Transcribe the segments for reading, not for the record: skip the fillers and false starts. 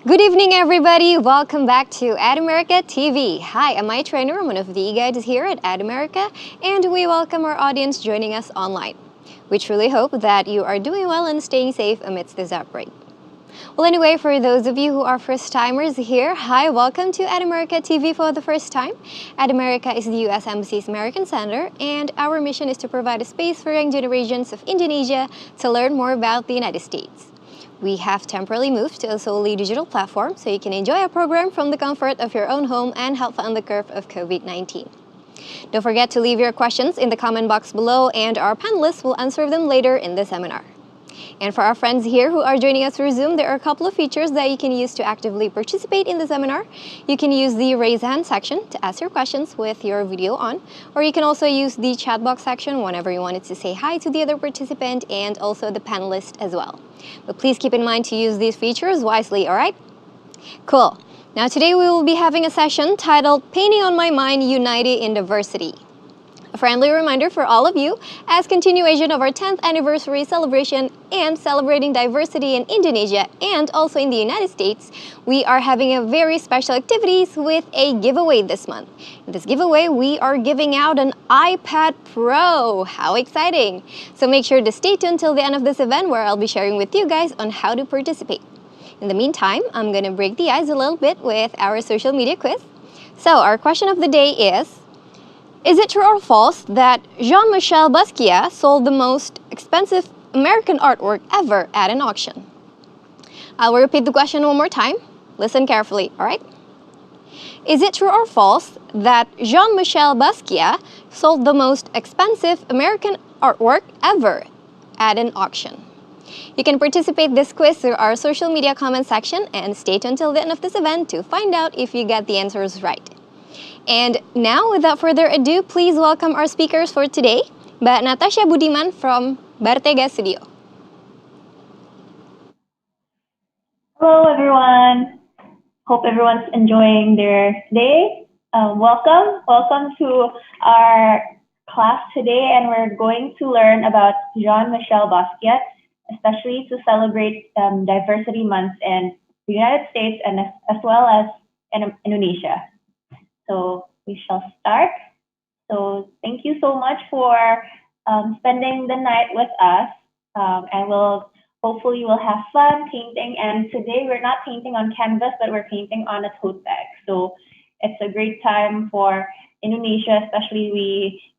Good evening, everybody. Welcome back to Ad America TV. Hi, I'm my trainer. I'm one of the guides here at Ad America, and we welcome our audience joining us online. We truly hope that you are doing well and staying safe amidst this outbreak. Well, anyway, for those of you who are first-timers here, hi, welcome to Ad America TV for the first time. Ad America is the U.S. Embassy's American Center, and our mission is to provide a space for young generations of Indonesia to learn more about the United States. We have temporarily moved to a solely digital platform so you can enjoy our program from the comfort of your own home and help flatten the curve of COVID-19. Don't forget to leave your questions in the comment box below, and our panelists will answer them later in the seminar. And for our friends here who are joining us through Zoom, there are a couple of features that you can use to actively participate in the seminar. You can use the raise hand section to ask your questions with your video on, or you can also use the chat box section whenever you wanted to say hi to the other participant and also the panelist as well. But please keep in mind to use these features wisely, all right? Cool. Now today we will be having a session titled Painting on My Mind, United in Diversity. A friendly reminder for all of you, as continuation of our 10th anniversary celebration and celebrating diversity in Indonesia and also in the United States, we are having a very special activities with a giveaway this month. In this giveaway, we are giving out an iPad Pro. How exciting! So make sure to stay tuned till the end of this event where I'll be sharing with you guys on how to participate. In the meantime, I'm going to break the ice a little bit with our social media quiz. So our question of the day is it true or false that Jean-Michel Basquiat sold the most expensive American artwork ever at an auction? I will repeat the question one more time. Listen carefully, all right? Is it true or false that Jean-Michel Basquiat sold the most expensive American artwork ever at an auction? You can participate this quiz through our social media comment section and stay tuned until the end of this event to find out if you get the answers right. And now, without further ado, please welcome our speakers for today, Mbak Natasha Budiman from Bartega Studio. Hello, everyone. Hope everyone's enjoying their day. Welcome to our class today, and we're going to learn about Jean-Michel Basquiat, especially to celebrate Diversity Month in the United States and as well as in Indonesia. So we shall start. So thank you so much for spending the night with us, and hopefully we'll have fun painting. And today we're not painting on canvas, but we're painting on a tote bag. So it's a great time for Indonesia, especially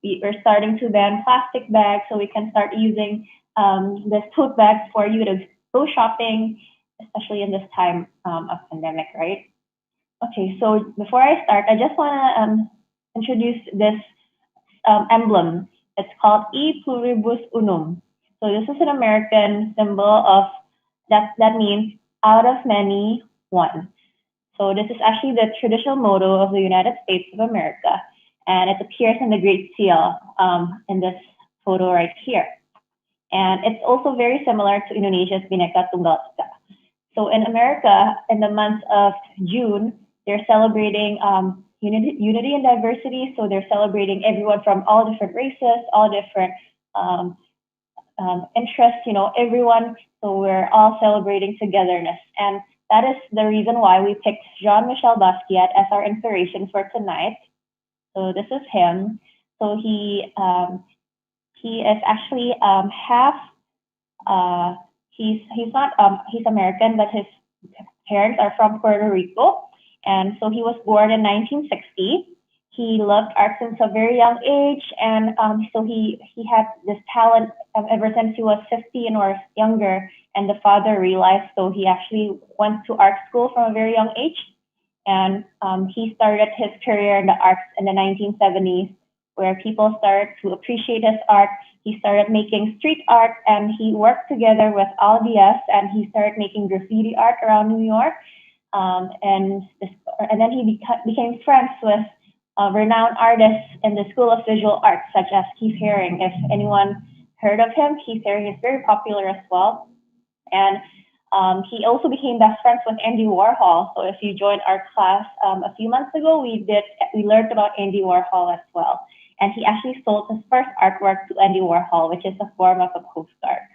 we're starting to ban plastic bags, so we can start using this tote bags for you to go shopping, especially in this time of pandemic, right? Okay, so before I start, I just want to introduce this emblem. It's called E pluribus unum. So this is an American symbol of that means out of many, one. So this is actually the traditional motto of the United States of America, and it appears in the Great Seal in this photo right here. And it's also very similar to Indonesia's Bhinneka Tunggal Ika. So in America, in the month of June, they're celebrating unity and diversity. So they're celebrating everyone from all different races, all different interests, everyone. So we're all celebrating togetherness. And that is the reason why we picked Jean-Michel Basquiat as our inspiration for tonight. So this is him. So he is actually he's American, but his parents are from Puerto Rico. And so he was born in 1960. He loved art since a very young age, and so he had this talent ever since he was 15 or younger, and the father realized, so he actually went to art school from a very young age, and he started his career in the arts in the 1970s, where people started to appreciate his art. He started making street art, and he worked together with Aldias, and he started making graffiti art around New York. And then he became friends with renowned artists in the School of Visual Arts, such as Keith Haring. If anyone heard of him, Keith Haring is very popular as well. And he also became best friends with Andy Warhol. So if you joined our class a few months ago, we learned about Andy Warhol as well. And he actually sold his first artwork to Andy Warhol, which is a form of a postcard.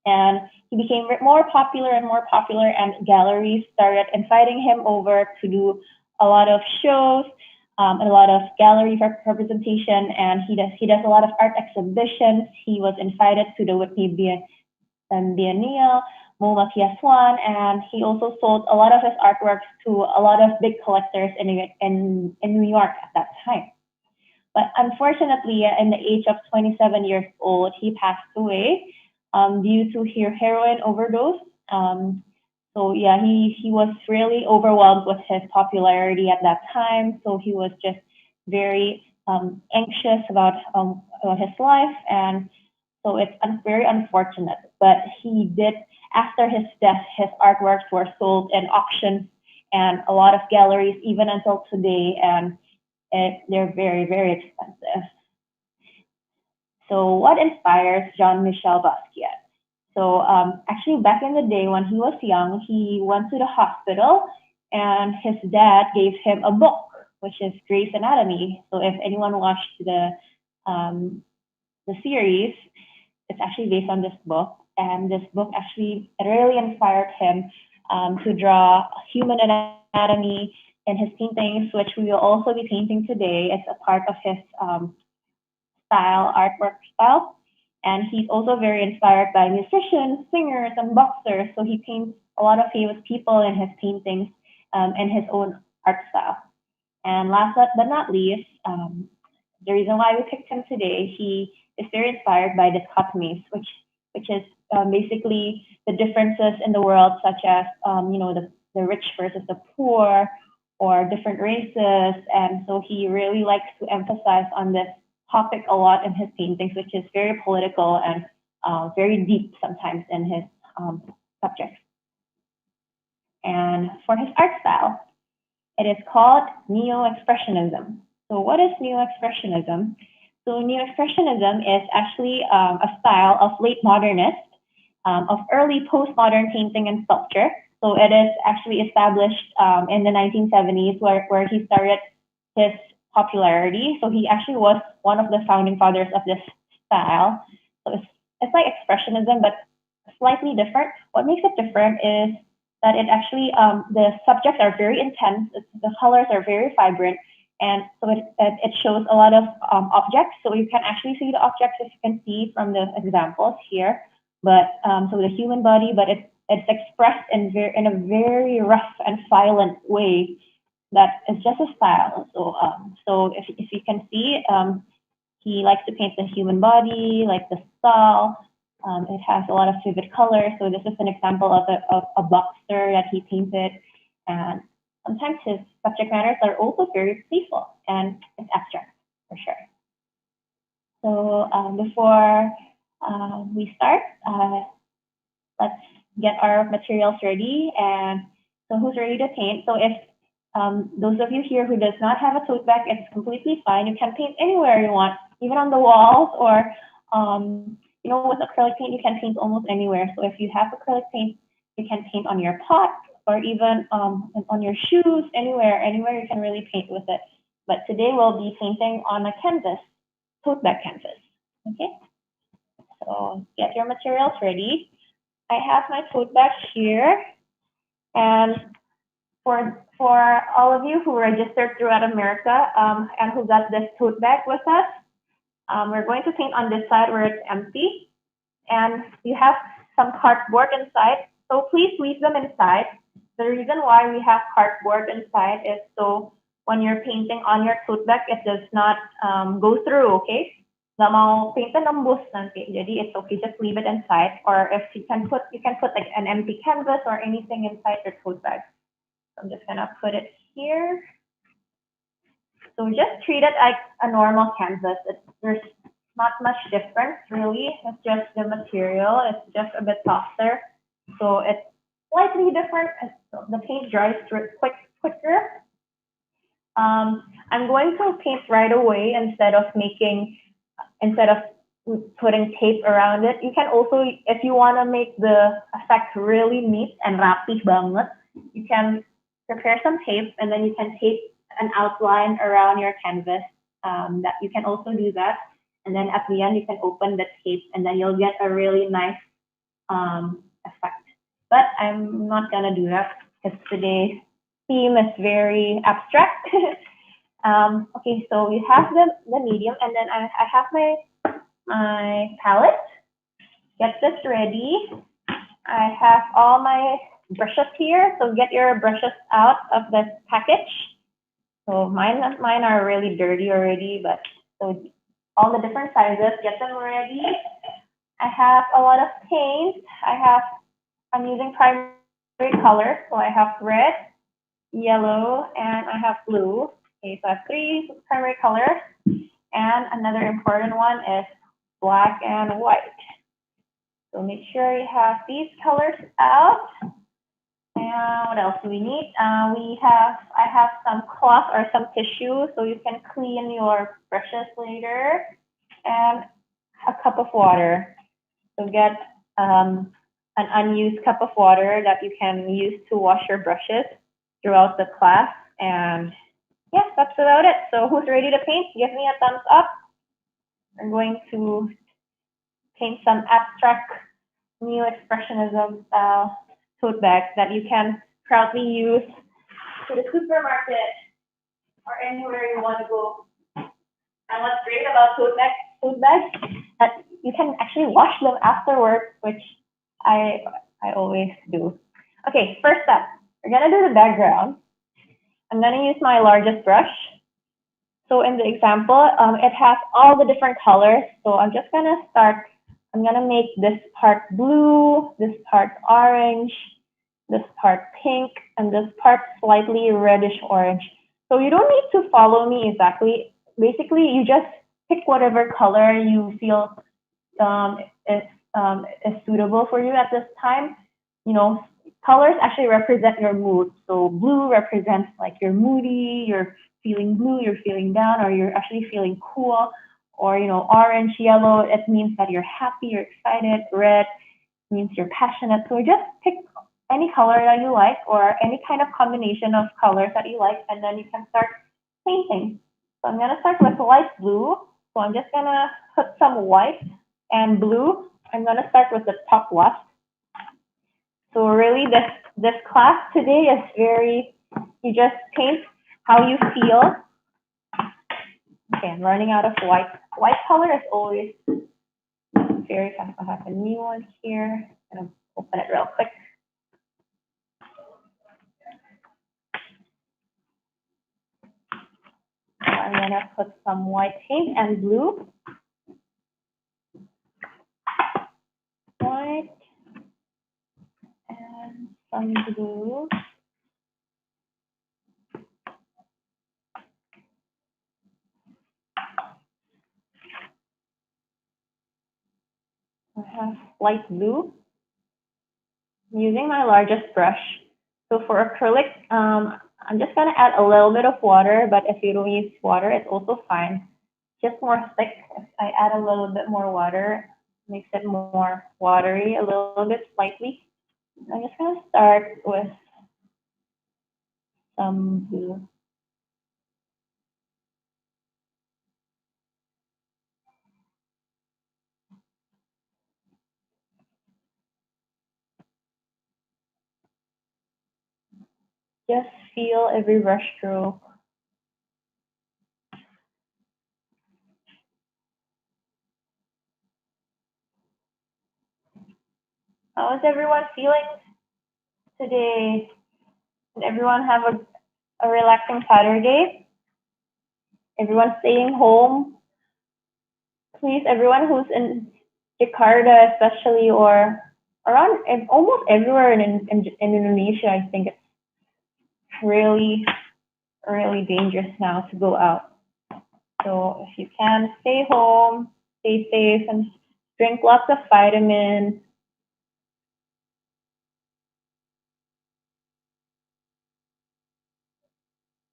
And he became more popular and more popular, and galleries started inviting him over to do a lot of shows, and a lot of gallery representation, and he does a lot of art exhibitions. He was invited to the Whitney Biennial, MoMA PS1, and he also sold a lot of his artworks to a lot of big collectors in New York at that time. But unfortunately, in the age of 27 years old, he passed away due to heroin overdose. So yeah, he was really overwhelmed with his popularity at that time. So he was just very anxious about his life, and so it's very unfortunate. But he did, after his death, his artworks were sold in auctions and a lot of galleries, even until today, and they're very, very expensive. So what inspires Jean-Michel Basquiat? So actually, back in the day when he was young, he went to the hospital, and his dad gave him a book, which is Grey's Anatomy. So if anyone watched the series, it's actually based on this book, and this book actually really inspired him to draw human anatomy in his paintings, which we will also be painting today. It's a part of his artwork style. And he's also very inspired by musicians, singers, and boxers. So he paints a lot of famous people in his paintings in his own art style. And last but not least, the reason why we picked him today, he is very inspired by dichotomies, which is basically the differences in the world, such as the rich versus the poor, or different races. And so he really likes to emphasize on this topic a lot in his paintings, which is very political and very deep sometimes in his subjects. And for his art style, it is called Neo-Expressionism. So what is Neo-Expressionism? So Neo-Expressionism is actually a style of late modernist, of early postmodern painting and sculpture. So it is actually established in the 1970s, where he started his popularity. So he actually was one of the founding fathers of this style. So it's like expressionism, but slightly different. What makes it different is that it actually the subjects are very intense. The colors are very vibrant, and so it shows a lot of objects. So you can actually see the objects, as you can see from the examples here. But so the human body, but it's expressed in a very rough and violent way. That is just a style. So if you can see, he likes to paint the human body, like the skull. It has a lot of vivid colors. So this is an example of a boxer that he painted. And sometimes his subject matters are also very playful, and it's abstract for sure. So before we start, let's get our materials ready. And so who's ready to paint? So if those of you here who does not have a tote bag, it's completely fine. You can paint anywhere you want, even on the walls, or with acrylic paint, you can paint almost anywhere. So if you have acrylic paint, you can paint on your pot, or even on your shoes, anywhere you can really paint with it. But today we'll be painting on a canvas, tote bag canvas. Okay, so get your materials ready. I have my tote bag here, and for all of you who registered throughout America and who got this tote bag with us, we're going to paint on this side where it's empty, and you have some cardboard inside, so please leave them inside. The reason why we have cardboard inside is so when you're painting on your tote bag, it does not go through, okay? Nggak mau paint nembus nanti, jadi it's okay, just leave it inside. Or if you can put like an empty canvas or anything inside your tote bag. So I'm just gonna put it here. So just treat it like a normal canvas. There's not much difference really. It's just the material. It's just a bit softer. So it's slightly different. The paint dries quicker. I'm going to paint right away instead of putting tape around it. You can also, if you want to make the effect really neat and rapih banget, you can prepare some tape, and then you can tape an outline around your canvas. That you can also do that, and then at the end you can open the tape, and then you'll get a really nice effect. But I'm not gonna do that because today's theme is very abstract. Okay, so we have the medium, and then I have my palette. Get this ready. I have all my brushes here, so get your brushes out of this package. So mine are really dirty already, but so all the different sizes, get them ready. I have a lot of paint. I'm using primary colors, so I have red, yellow, and I have blue. Okay, so I have 3 primary colors, and another important one is black and white. So make sure you have these colors out. And what else do we need? I have some cloth or some tissue so you can clean your brushes later, and a cup of water. So get an unused cup of water that you can use to wash your brushes throughout the class. And yes, that's about it. So who's ready to paint? Give me a thumbs up. I'm going to paint some abstract new expressionism style tote bags that you can proudly use to the supermarket or anywhere you want to go. And what's great about tote bags, that you can actually wash them afterwards, which I always do. Okay, first up, we're gonna do the background. I'm gonna use my largest brush. So in the example, it has all the different colors. So I'm just gonna start. I'm gonna make this part blue, this part orange, this part pink, and this part slightly reddish orange. So you don't need to follow me exactly. Basically, you just pick whatever color you feel is suitable for you at this time. You know, colors actually represent your mood. So blue represents like you're moody, you're feeling blue, you're feeling down, or you're actually feeling cool. Or, you know, orange, yellow, it means that you're happy, you're excited. Red means you're passionate. So just pick any color that you like or any kind of combination of colors that you like, and then you can start painting. So I'm gonna start with light blue. So I'm just gonna put some white and blue. I'm gonna start with the top left. So really this class today is very, you just paint how you feel. Okay, I'm running out of white. White color is always very fast. I have a new one here. I'm gonna open it real quick. So I'm gonna put some white paint and blue. White and some blue. I have light blue. I'm using my largest brush. So for acrylic, I'm just gonna add a little bit of water, but if you don't use water, it's also fine. Just more thick. If I add a little bit more water, makes it more watery, a little bit slightly. I'm just gonna start with some blue. Just feel every brush stroke. How is everyone feeling today? Did everyone have a relaxing Saturday? Everyone staying home? Please, everyone who's in Jakarta especially, or around almost everywhere in Indonesia, I think it's really, really dangerous now to go out. So if you can, stay home, stay safe, and drink lots of vitamins.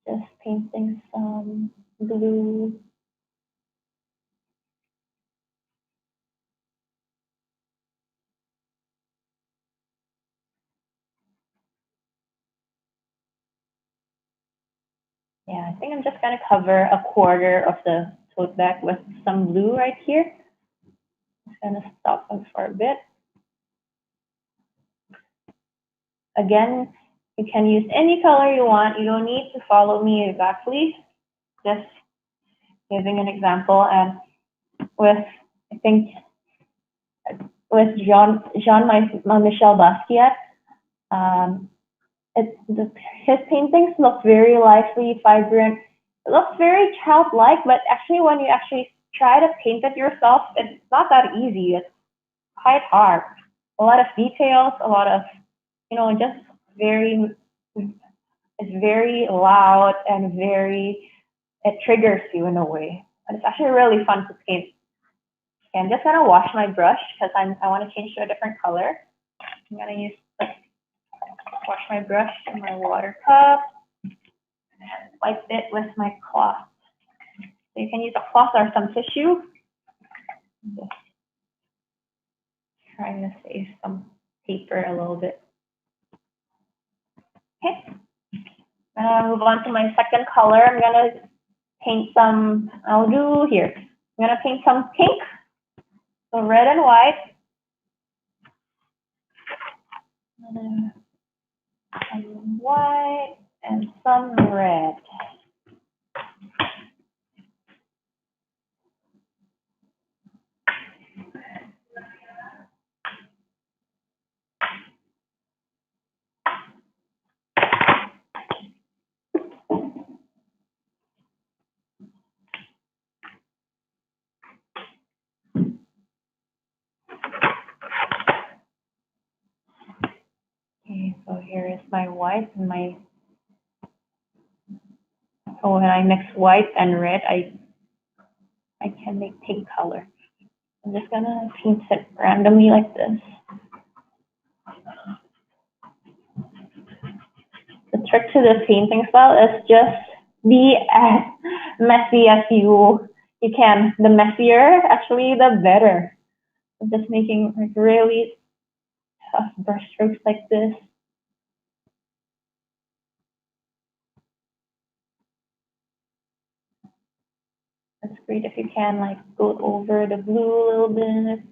Just painting some blue. Yeah, I think I'm just gonna cover a quarter of the tote bag with some blue right here. Just gonna stop them for a bit. again, you can use any color you want. You don't need to follow me exactly. Just giving an example. And with, I think, with Jean-Michel Basquiat, um, his paintings look very lively, vibrant. It looks very childlike, but actually, when you actually try to paint it yourself, it's not that easy. It's quite hard. A lot of details, a lot of, just very, it's very loud and it triggers you in a way. But it's actually really fun to paint. Okay, I'm just gonna wash my brush because I want to change to a different color. I'm gonna wash my brush in my water cup and wipe it with my cloth. So you can use a cloth or some tissue. Just trying to save some paper a little bit. Okay. Move on to my second color. I'm gonna paint some. I'm gonna paint some pink. So red and white. Some white and some red. Okay, so here is my white and so when I mix white and red, I can make pink color. I'm just gonna paint it randomly like this. The trick to this painting style is just be as messy as you can. The messier, actually, the better. I'm just making like really tough brush strokes like this. It's great if you can like go over the blue a little bit,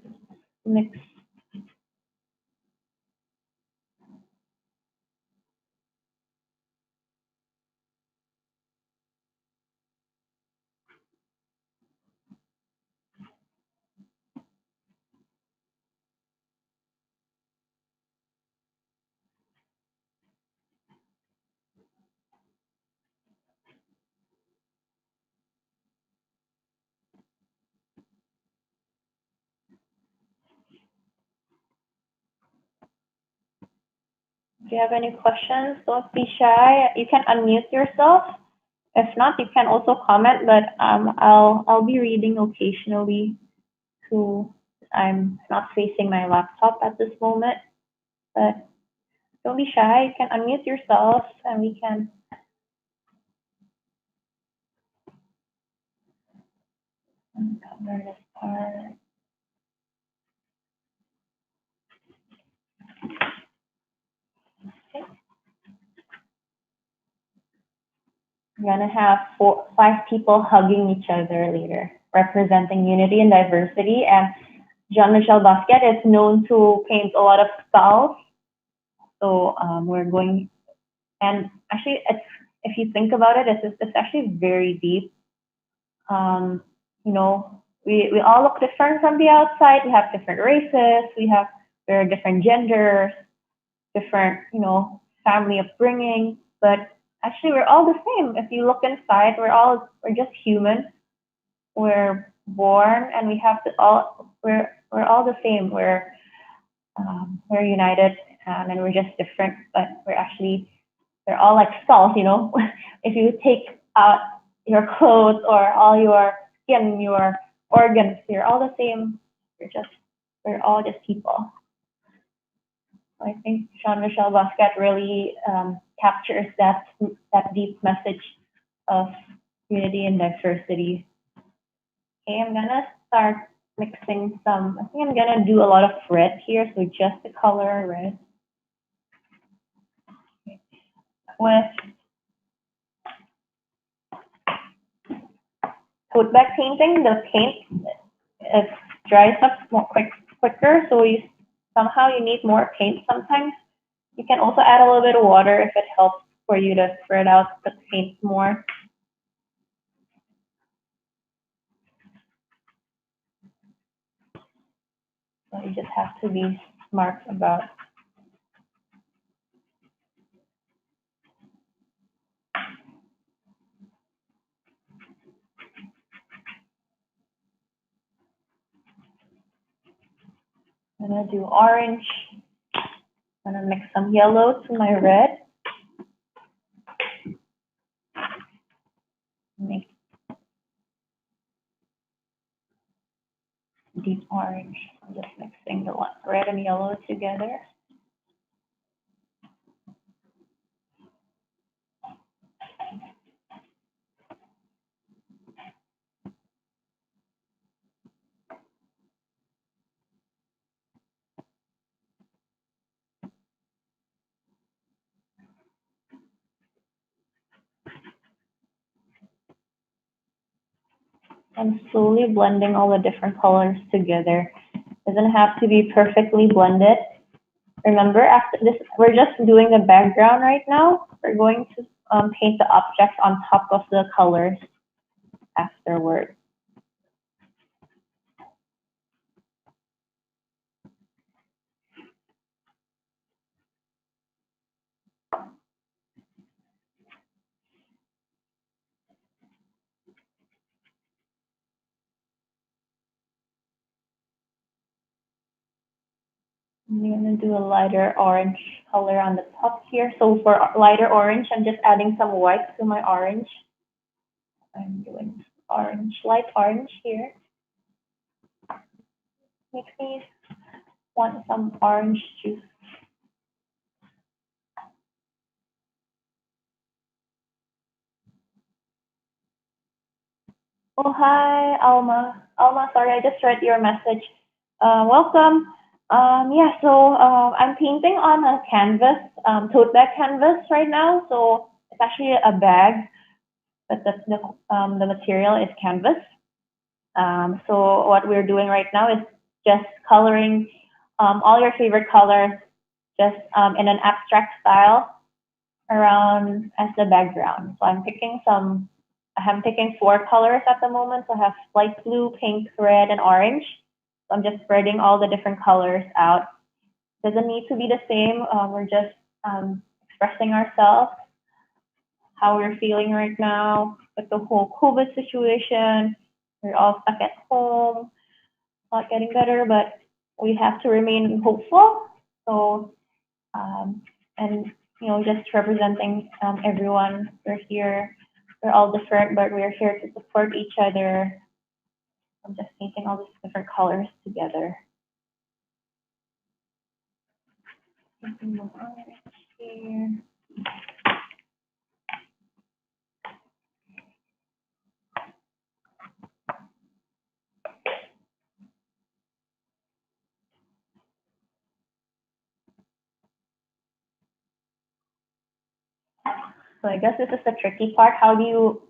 mix. If you have any questions, don't be shy. You can unmute yourself. If not, you can also comment, but I'll be reading occasionally too. I'm not facing my laptop at this moment, but don't be shy. You can unmute yourself and we can cover this part. Okay. We're gonna have 5 people hugging each other later, representing unity and diversity. And Jean-Michel Basquiat is known to paint a lot of styles. So we're going, and actually, if you think about it, it's actually very deep. We all look different from the outside. We have different races. We're different genders, different, family upbringing. But actually, we're all the same. If you look inside, we're just human. We're born, and we're all the same. We're united, and we're just different. But they're all like skulls. If you take out your clothes or all your skin, your organs, you're all the same. We're all just people. I think Jean-Michel Basquiat really captures that deep message of unity and diversity. Okay, I'm gonna start mixing some. I think I'm gonna do a lot of red here, so just the color red. With tote bag painting, the paint dries up quicker, so somehow you need more paint sometimes. You can also add a little bit of water if it helps for you to spread out the paint more. So you just have to be smart about. I'm gonna do orange. I'm gonna mix some yellow to my red. Make deep orange. I'm just mixing the red and yellow together. I'm slowly blending all the different colors together. Doesn't have to be perfectly blended. Remember, after this, we're just doing the background right now. We're going to paint the objects on top of the colors afterward. I'm going to do a lighter orange color on the top here. So for lighter orange, I'm just adding some white to my orange. I'm doing orange, light orange here. Makes me want some orange juice. Oh, hi, Alma. Alma, sorry, I just read your message. Welcome. Yeah, so I'm painting on a canvas, tote bag canvas right now. So it's actually a bag, but that's the material is canvas. So what we're doing right now is just coloring all your favorite colors, just in an abstract style around as the background. So I'm picking four colors at the moment. So I have light blue, pink, red, and orange. So I'm just spreading all the different colors out. Doesn't need to be the same. We're just expressing ourselves, how we're feeling right now with the whole COVID situation. We're all stuck at home, not getting better, but we have to remain hopeful. So, and just representing everyone. We're here. We're all different, but we're here to support each other. I'm just painting all these different colors together. Here. So I guess this is the tricky part. How do you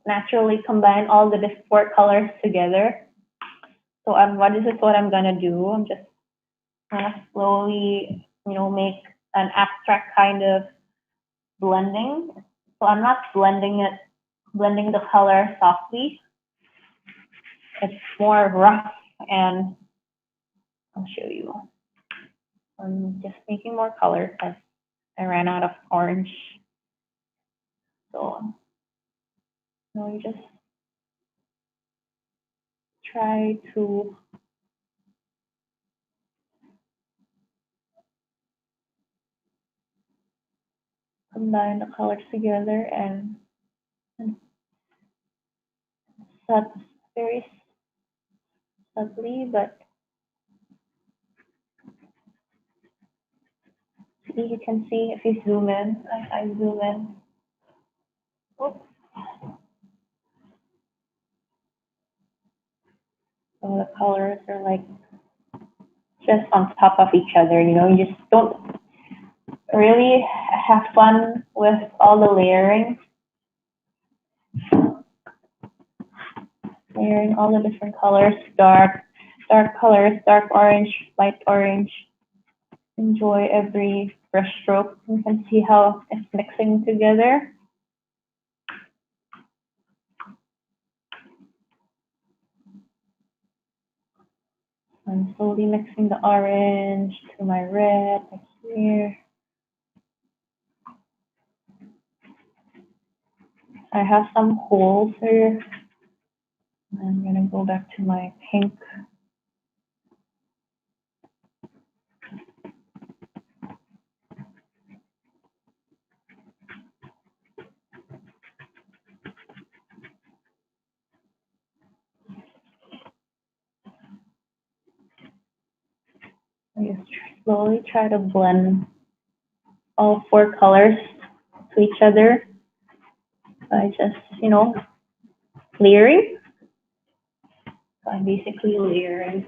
naturally combine all the different colors together? So this is what I'm gonna do. I'm just gonna slowly, make an abstract kind of blending. So I'm not blending the color softly. It's more rough, and I'll show you. I'm just making more colors as I ran out of orange. So you just try to combine the colors together and that's very subtly, but you can see if you zoom in. I zoom in. Oops. So the colors are like just on top of each other. You just don't really have fun with all the layering. Layering all the different colors, dark colors, dark orange, light orange. enjoy every brush stroke. You can see how it's mixing together. I'm slowly mixing the orange to my red like here. I have some holes here. I'm gonna go back to my pink. I just slowly try to blend all four colors to each other by just, layering. So I'm basically layering.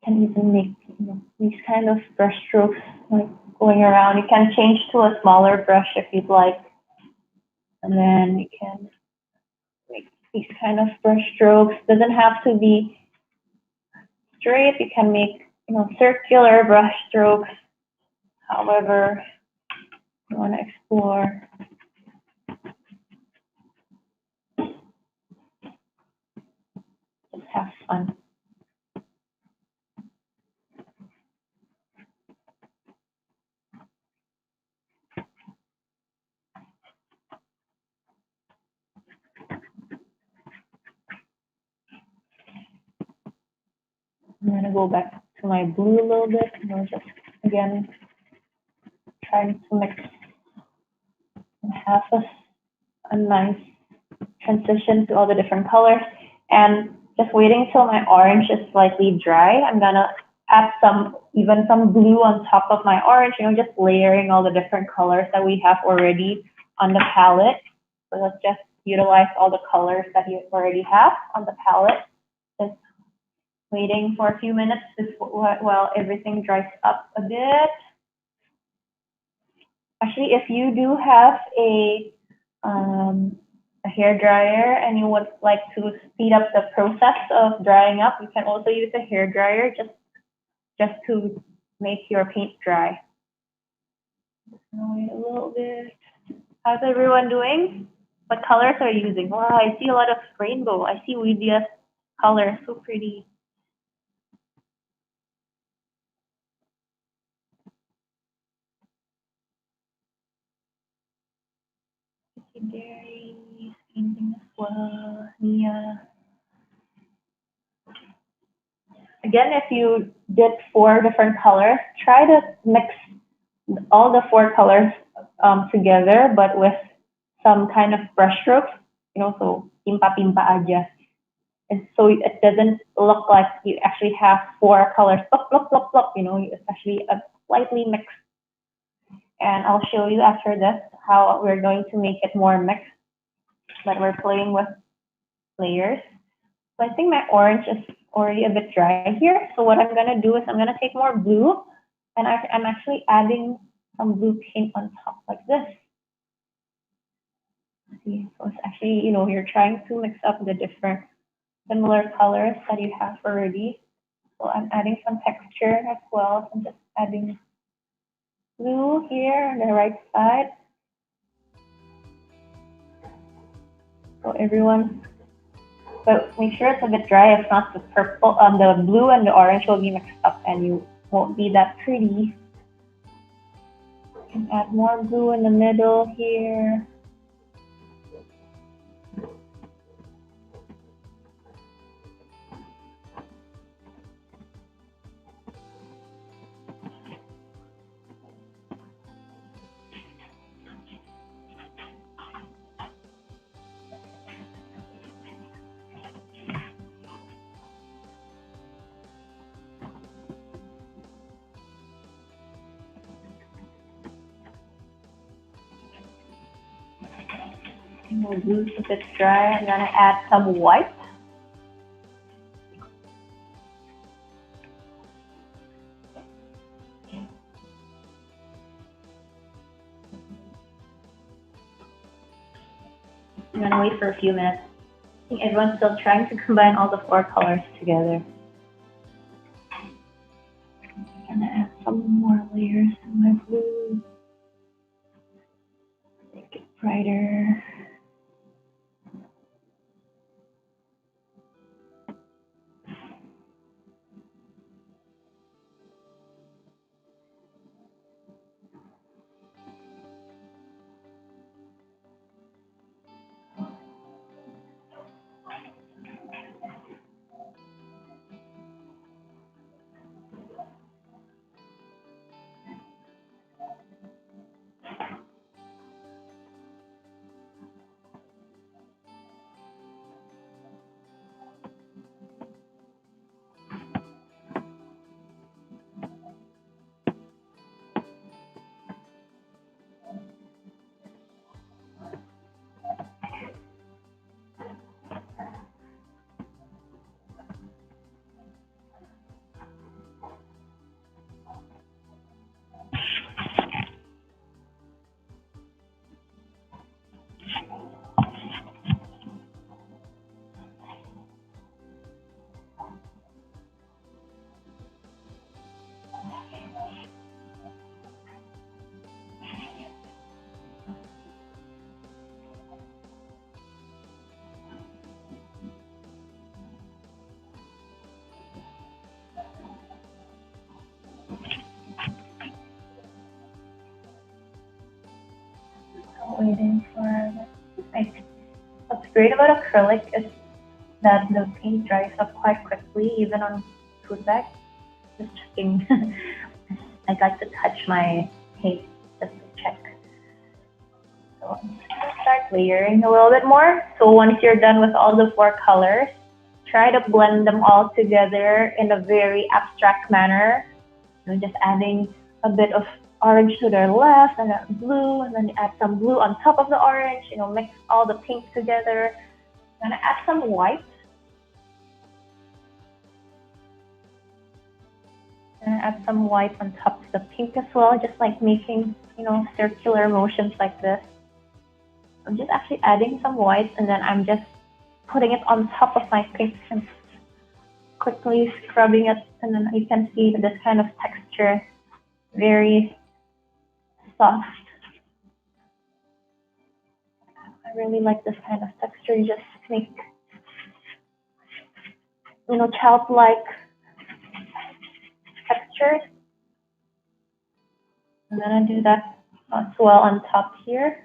Can even make these kind of brush strokes like going around. You can change to a smaller brush if you'd like, and then you can make these kind of brush strokes. Doesn't have to be straight. You can make circular brush strokes. However, you want to explore. Just have fun. I'm gonna go back to my blue a little bit. Just again trying to mix and have a nice transition to all the different colors. And just waiting till my orange is slightly dry. I'm gonna add some blue on top of my orange. Just layering all the different colors that we have already on the palette. So let's just utilize all the colors that you already have on the palette. Just waiting for a few minutes while everything dries up a bit. Actually, if you do have a hair dryer and you would like to speed up the process of drying up, you can also use a hair dryer just to make your paint dry. Wait a little bit. How's everyone doing? What colors are you using? Wow, I see a lot of rainbow. I see Widia's color, so pretty. Gary, painting as well. Nia. Again, if you did 4 different colors, try to mix all the 4 colors together, but with some kind of brush strokes, so timpa-timpa aja. And so it doesn't look like you actually have 4 colors, plop, plop, plop, plop, it's actually a slightly mixed. And I'll show you after this how we're going to make it more mixed, but we're playing with layers. So I think my orange is already a bit dry here. So what I'm gonna do is I'm gonna take more blue, and I'm actually adding some blue paint on top like this. See, so it's actually, you're trying to mix up the different similar colors that you have already. So I'm adding some texture as well. I'm just adding blue here on the right side. So everyone, but make sure it's a bit dry. If not, the purple, the blue and the orange will be mixed up, and you won't be that pretty. You can add more blue in the middle here. My blue's a bit dry. I'm gonna add some white. I'm gonna wait for a few minutes. I think everyone's still trying to combine all the 4 colors together. gonna add some more layers in my blue. Make it brighter. Waiting for like what's great about acrylic is that the paint dries up quite quickly, even on food bags. Just checking. I like to touch my paint just to check. So I'm just gonna start layering a little bit more. So once you're done with all the 4 colors, try to blend them all together in a very abstract manner. So just adding a bit of orange to their left and then blue, and then add some blue on top of the orange, mix all the pink together. I'm gonna add some white. And add some white on top of the pink as well, just like making, circular motions like this. I'm just actually adding some white, and then I'm just putting it on top of my pink and quickly scrubbing it, and then you can see this kind of texture, very soft. I really like this kind of texture. You just make, childlike textures. I'm gonna do that as well on top here.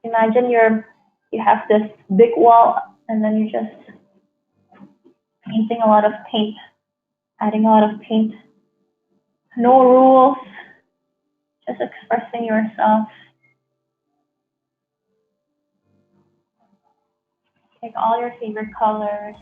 Imagine you have this big wall, and then you're just painting a lot of paint, adding a lot of paint. No rules, just expressing yourself. Take all your favorite colors.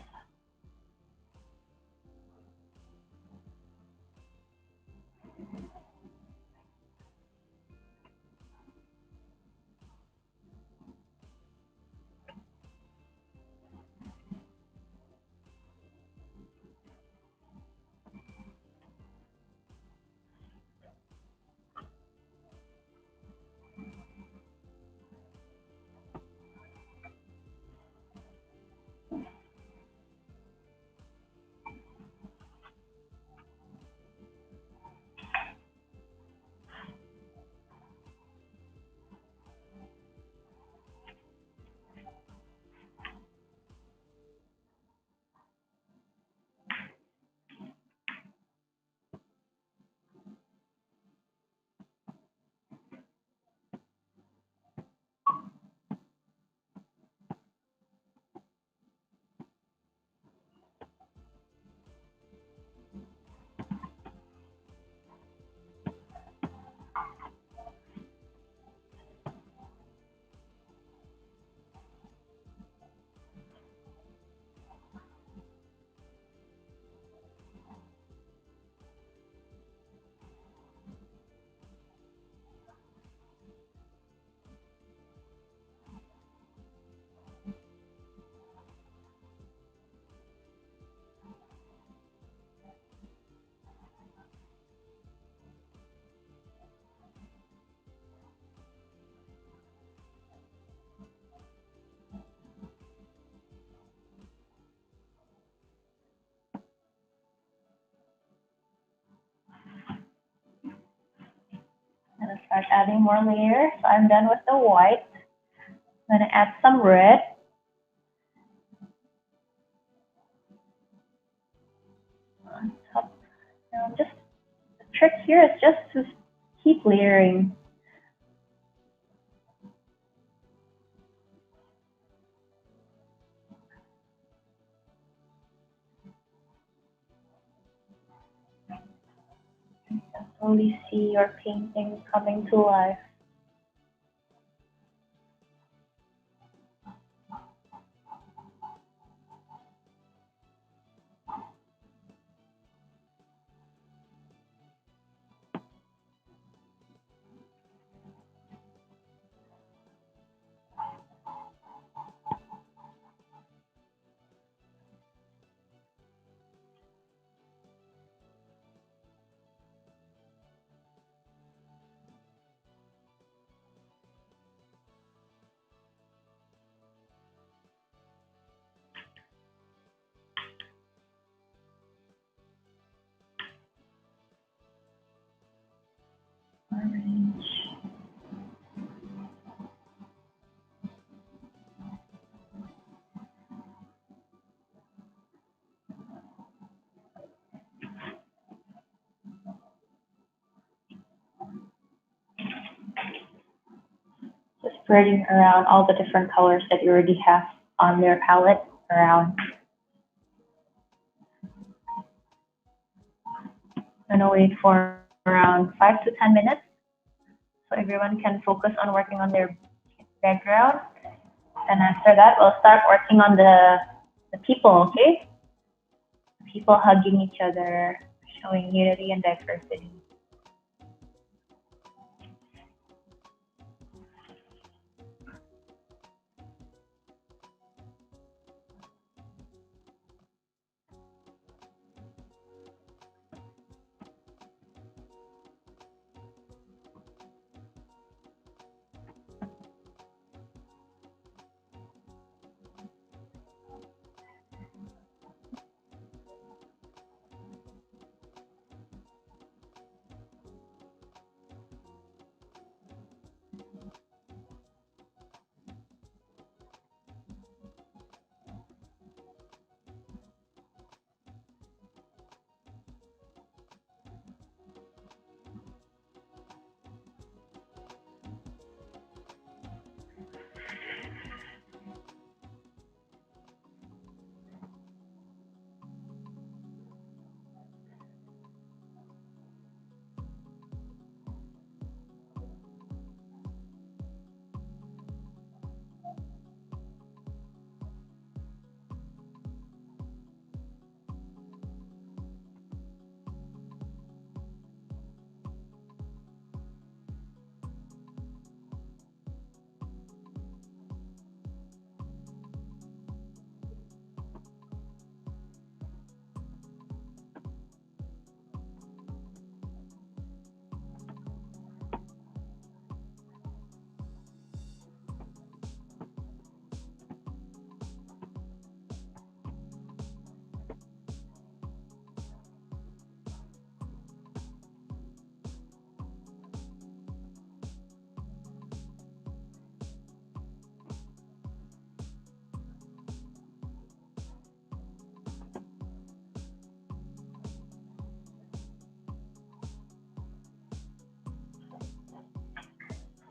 start adding more layers. So I'm done with the white. I'm gonna add some red. On top. Now just the trick here is just to keep layering. You can slowly see your painting coming to life. Orange. Just spreading around all the different colors that you already have on your palette around. I'm gonna wait for around 5 to 10 minutes so everyone can focus on working on their background. And after that, we'll start working on the people, okay? People hugging each other, showing unity and diversity.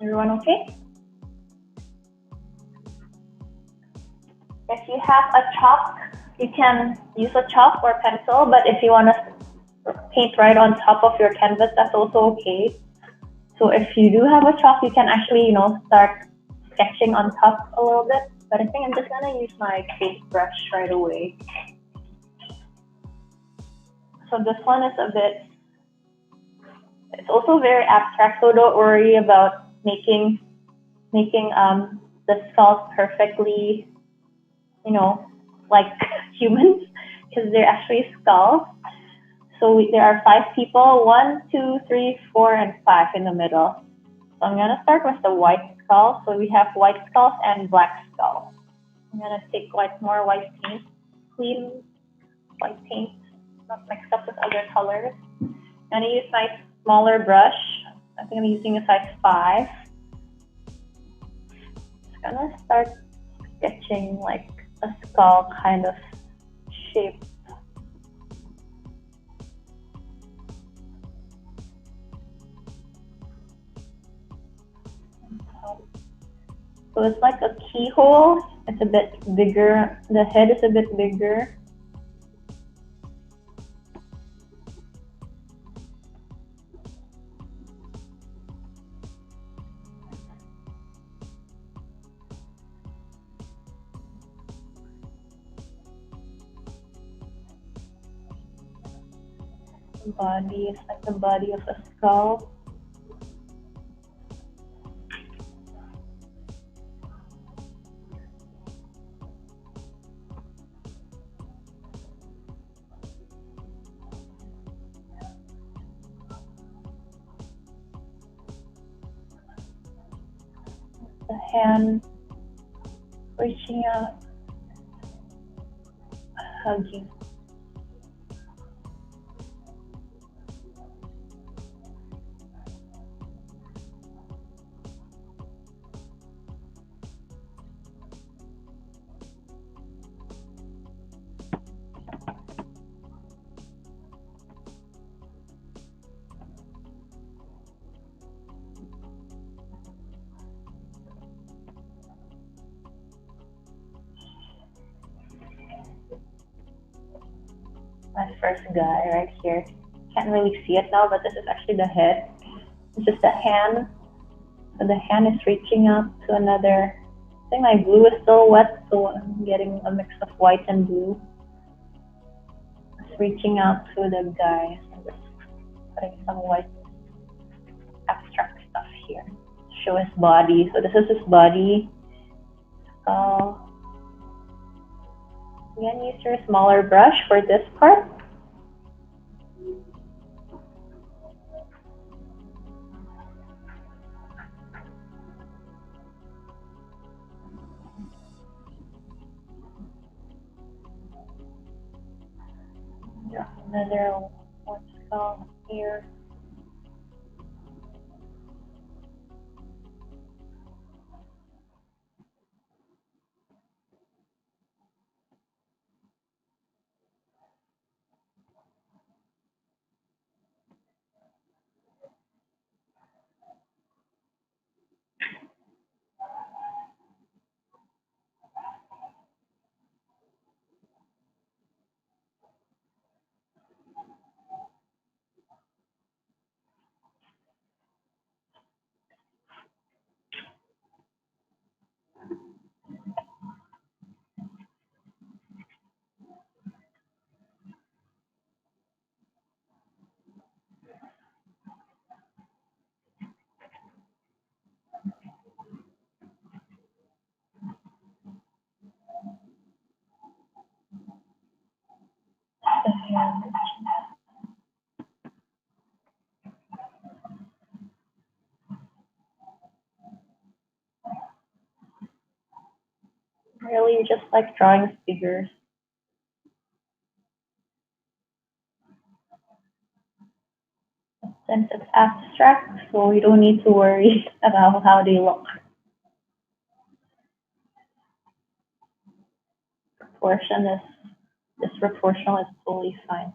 Everyone okay? If you have a chalk, you can use a chalk or pencil, but if you want to paint right on top of your canvas, that's also okay. So if you do have a chalk, you can actually, start sketching on top a little bit. But I think I'm just gonna use my paintbrush right away. So this one is it's also very abstract, so don't worry about making the skulls perfectly, like humans, because they're actually skulls. So there are 5 people, 1, 2, 3, 4, and 5 in the middle. So I'm gonna start with the white skull. So we have white skulls and black skulls. I'm gonna take more white paint, clean white paint, not mixed up with other colors. I'm gonna use my smaller brush. I think I'm using a size 5. Just gonna start sketching like a skull kind of shape. So it's like a keyhole. It's a bit bigger. The head is a bit bigger. The body is like the body of a skull. The hand reaching out, hugging. My first guy right here. Can't really see it now, but this is actually the head. This is the hand. So the hand is reaching up to another. I think my blue is still wet, so I'm getting a mix of white and blue. It's reaching out to the guy. So I'm just putting some white abstract stuff here to show his body. So this is his body. Again, use your smaller brush for this part. Another one skull here. The hand. Really just like drawing figures. Since it's abstract, so you don't need to worry about how they look. Proportion is, this proportional is totally fine.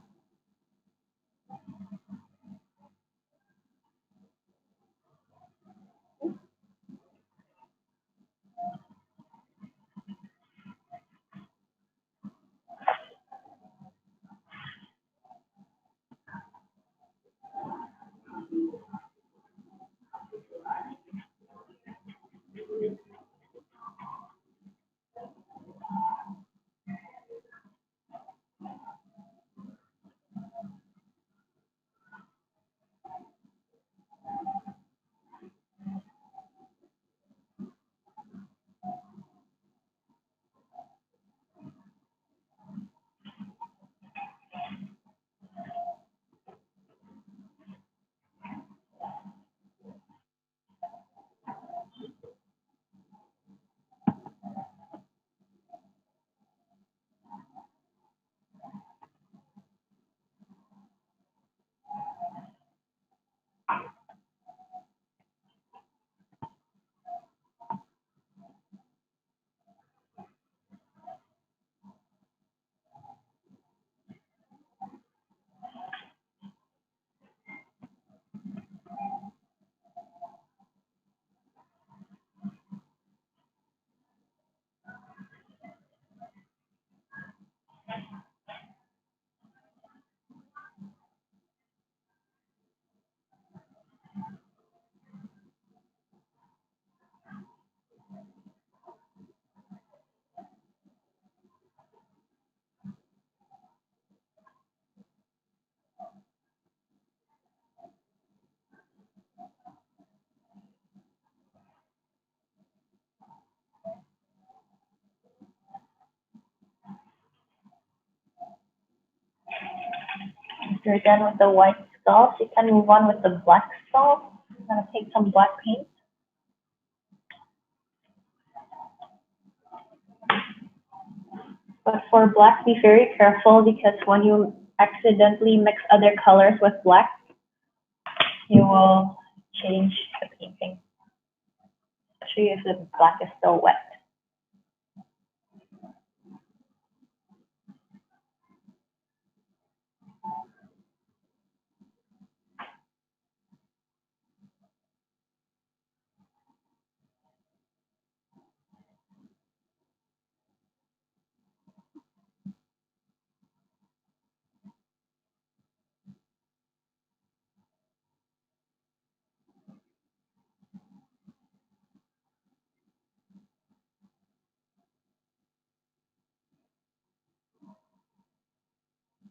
You're done with the white skulls, you can move on with the black skulls. I'm gonna take some black paint. But for black, be very careful because when you accidentally mix other colors with black, you will change the painting, especially if the black is still wet.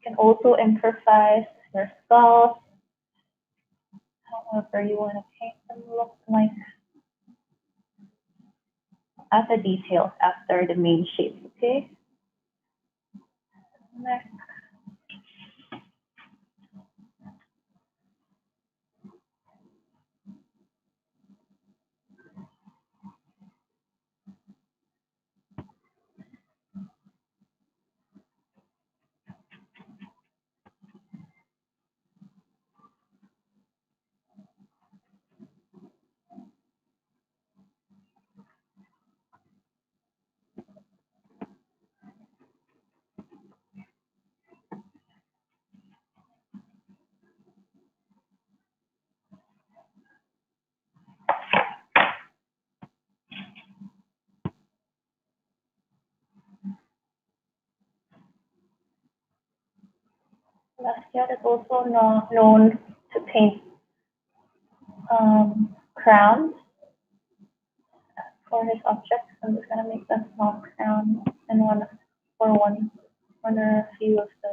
You can also improvise your skulls, however you want to paint them look like. Add the details after the main shape, okay? Next. Basquiat is also known to paint crowns for his objects. I'm just gonna make a small crown and one or a few of the.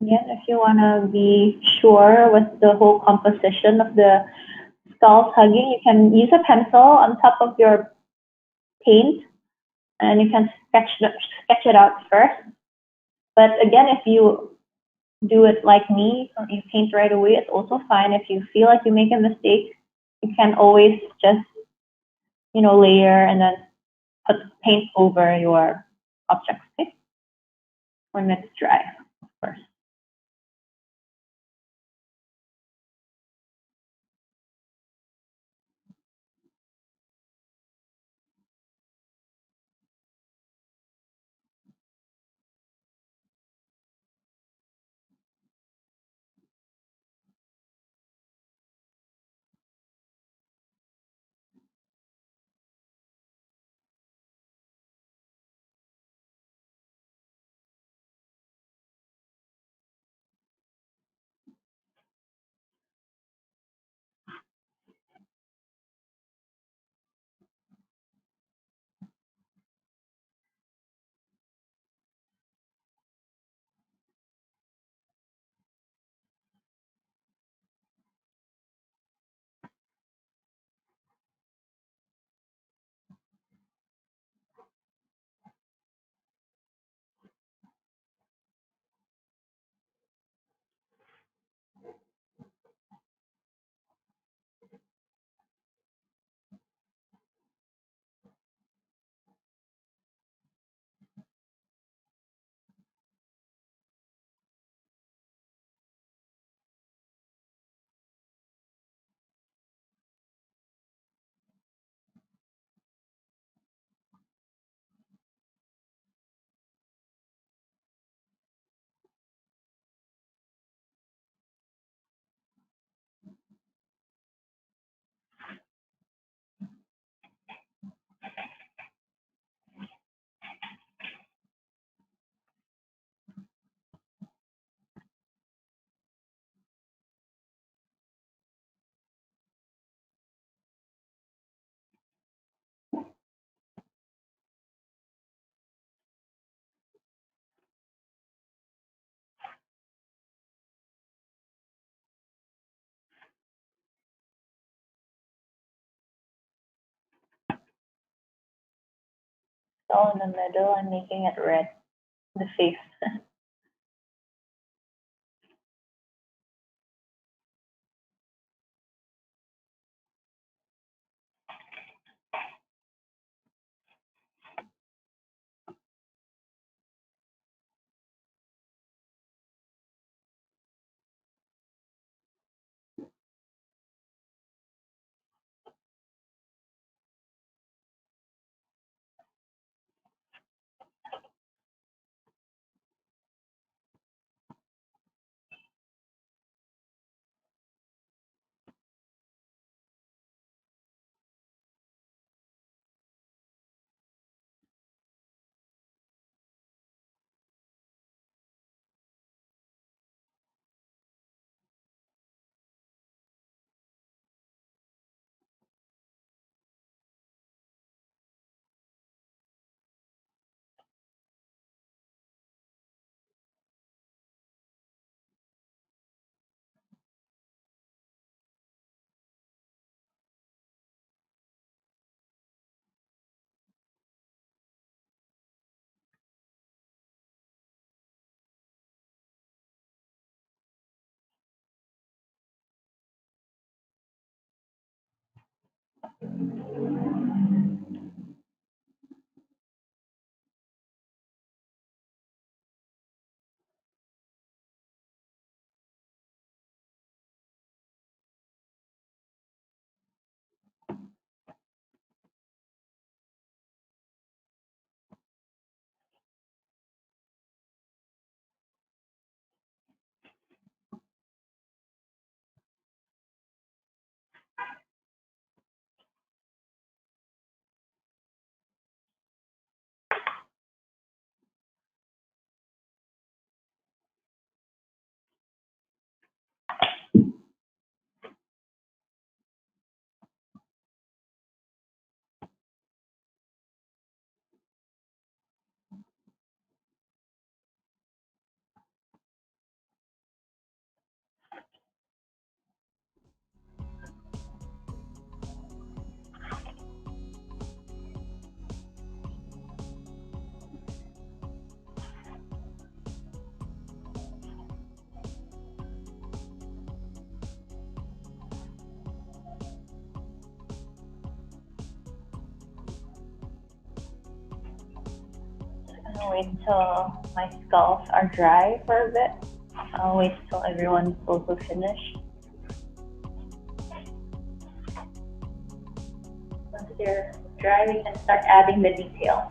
Again, if you want to be sure with the whole composition of the skulls hugging, you can use a pencil on top of your paint and you can sketch it out first. But again, if you do it like me, you paint right away, it's also fine. If you feel like you make a mistake, you can always just, layer and then put paint over your objects, okay? When it's dry, of course. all in the middle and making it red, the face. I'm gonna wait till my skulls are dry for a bit. I'll wait till everyone's also finished. Once they're dry, we can start adding the detail.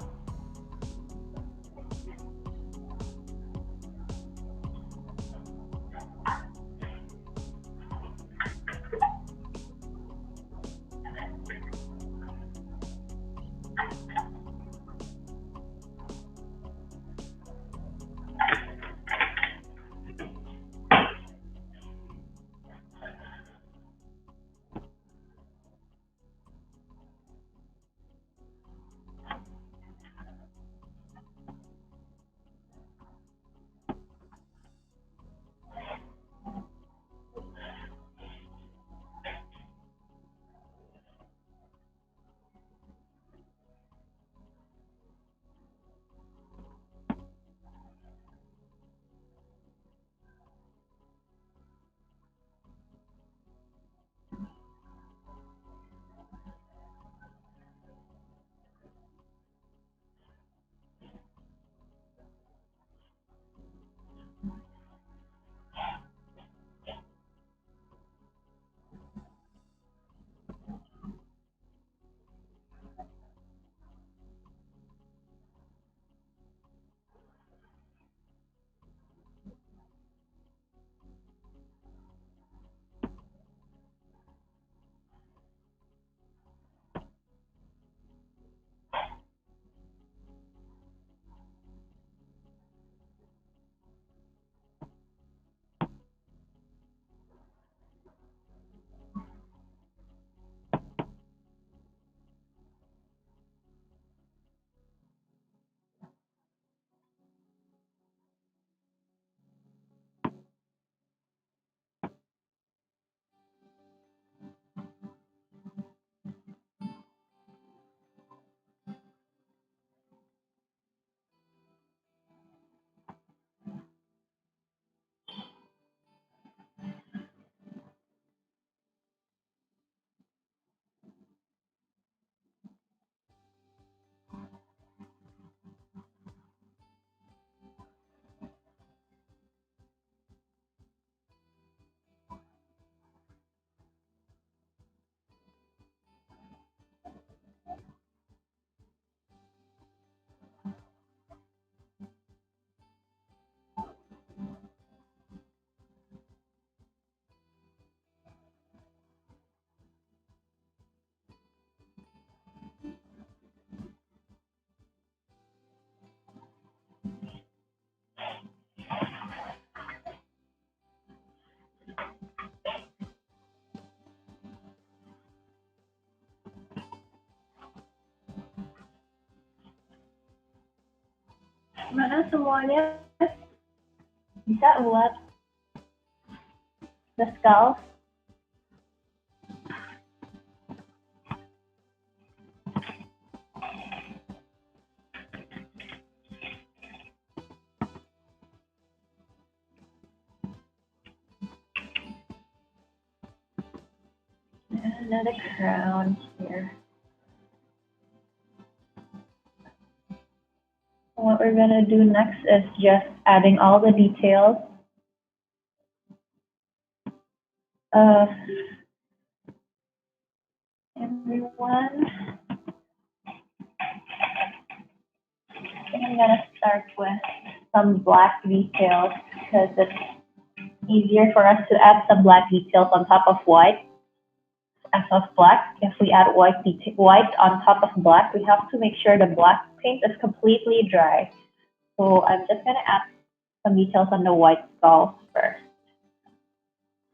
Mana semuanya bisa buat the skull. Another crown here. What we're gonna do next is just adding all the details of everyone. I'm gonna start with some black details because it's easier for us to add some black details on top of white as of black. If we add white on top of black, we have to make sure the black paint is completely dry. So I'm just gonna add some details on the white skull first.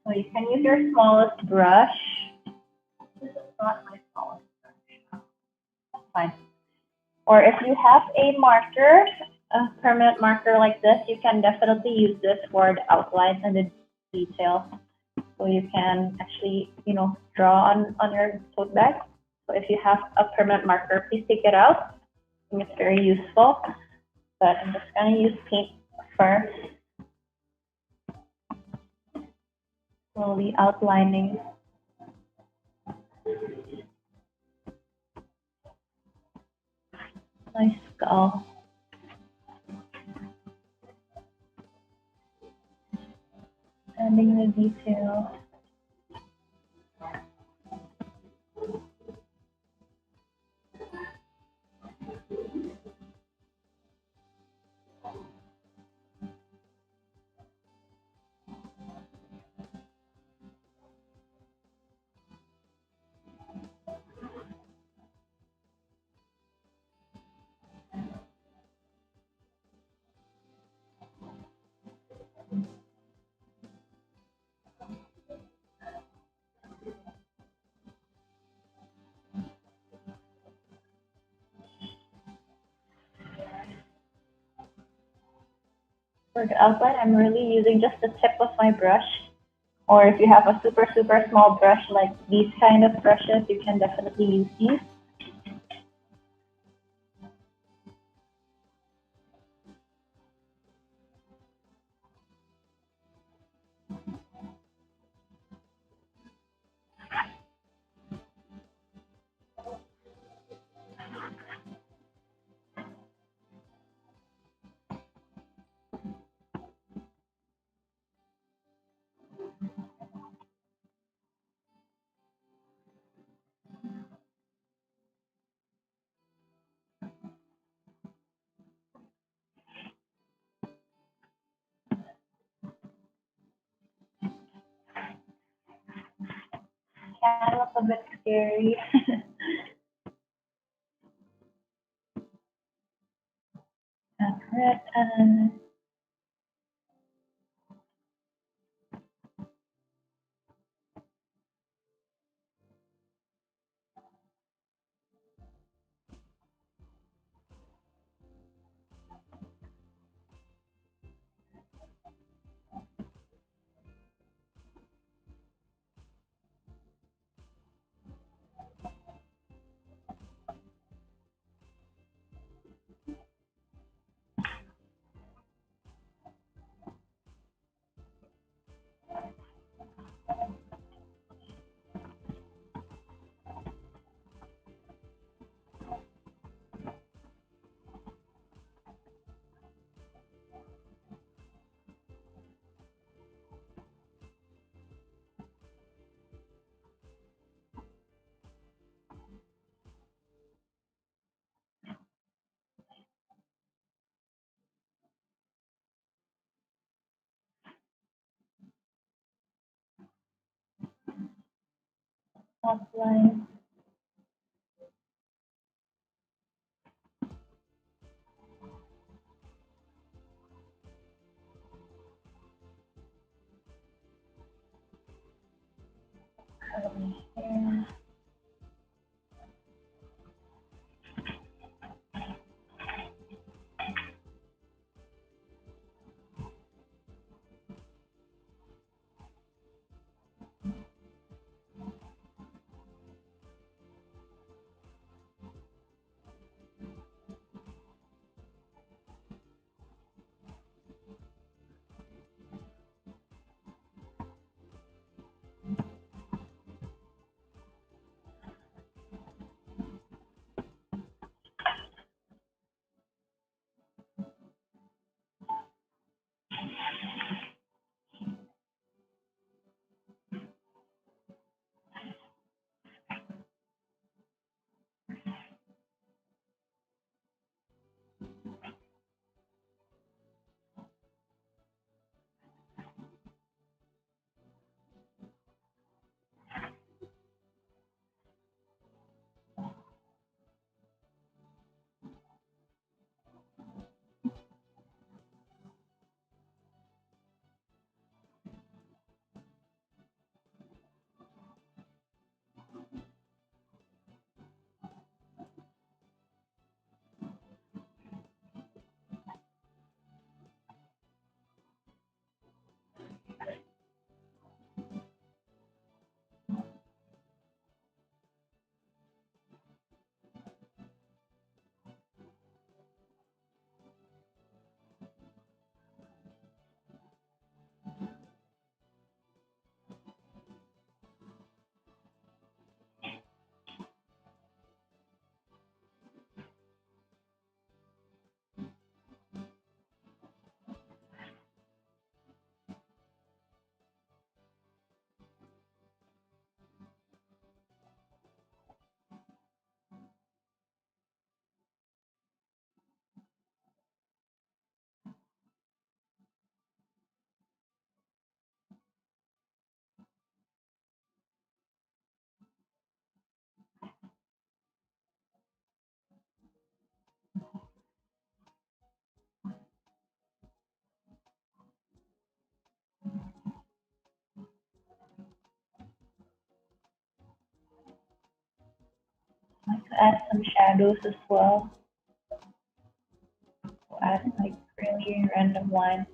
So you can use your smallest brush. This is not my smallest brush. That's fine. Or if you have a marker, a permanent marker like this, you can definitely use this for the outlines and the detail. So you can actually, draw on your tote bag. So if you have a permanent marker, please take it out. I think it's very useful. But I'm just gonna use paint first. Slowly outlining. Nice skull. Adding the detail. For the outline, I'm really using just the tip of my brush. Or if you have a super, super small brush like these kind of brushes, you can definitely use these. Can look a bit scary. Accurate. Outline. Curly hair. add some shadows as well. We'll add like really random lines.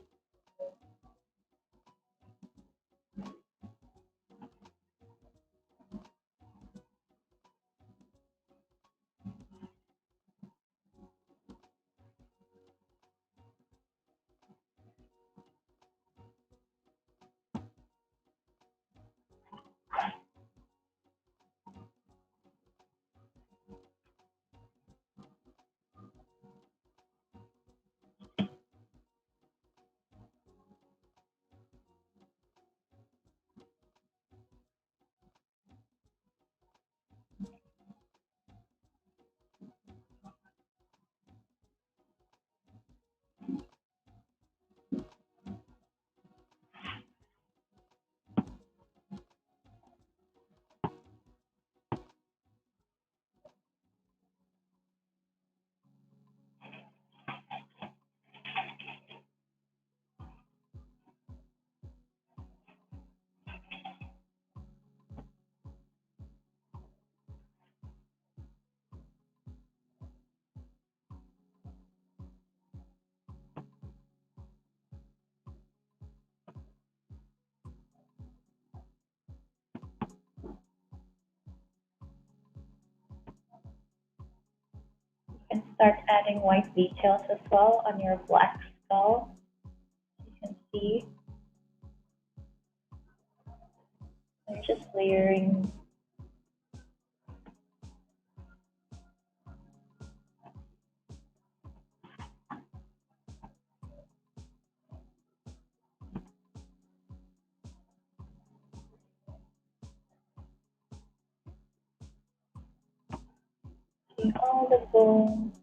You can start adding white details as well on your black skull. You can see I'm just layering. See all the bones.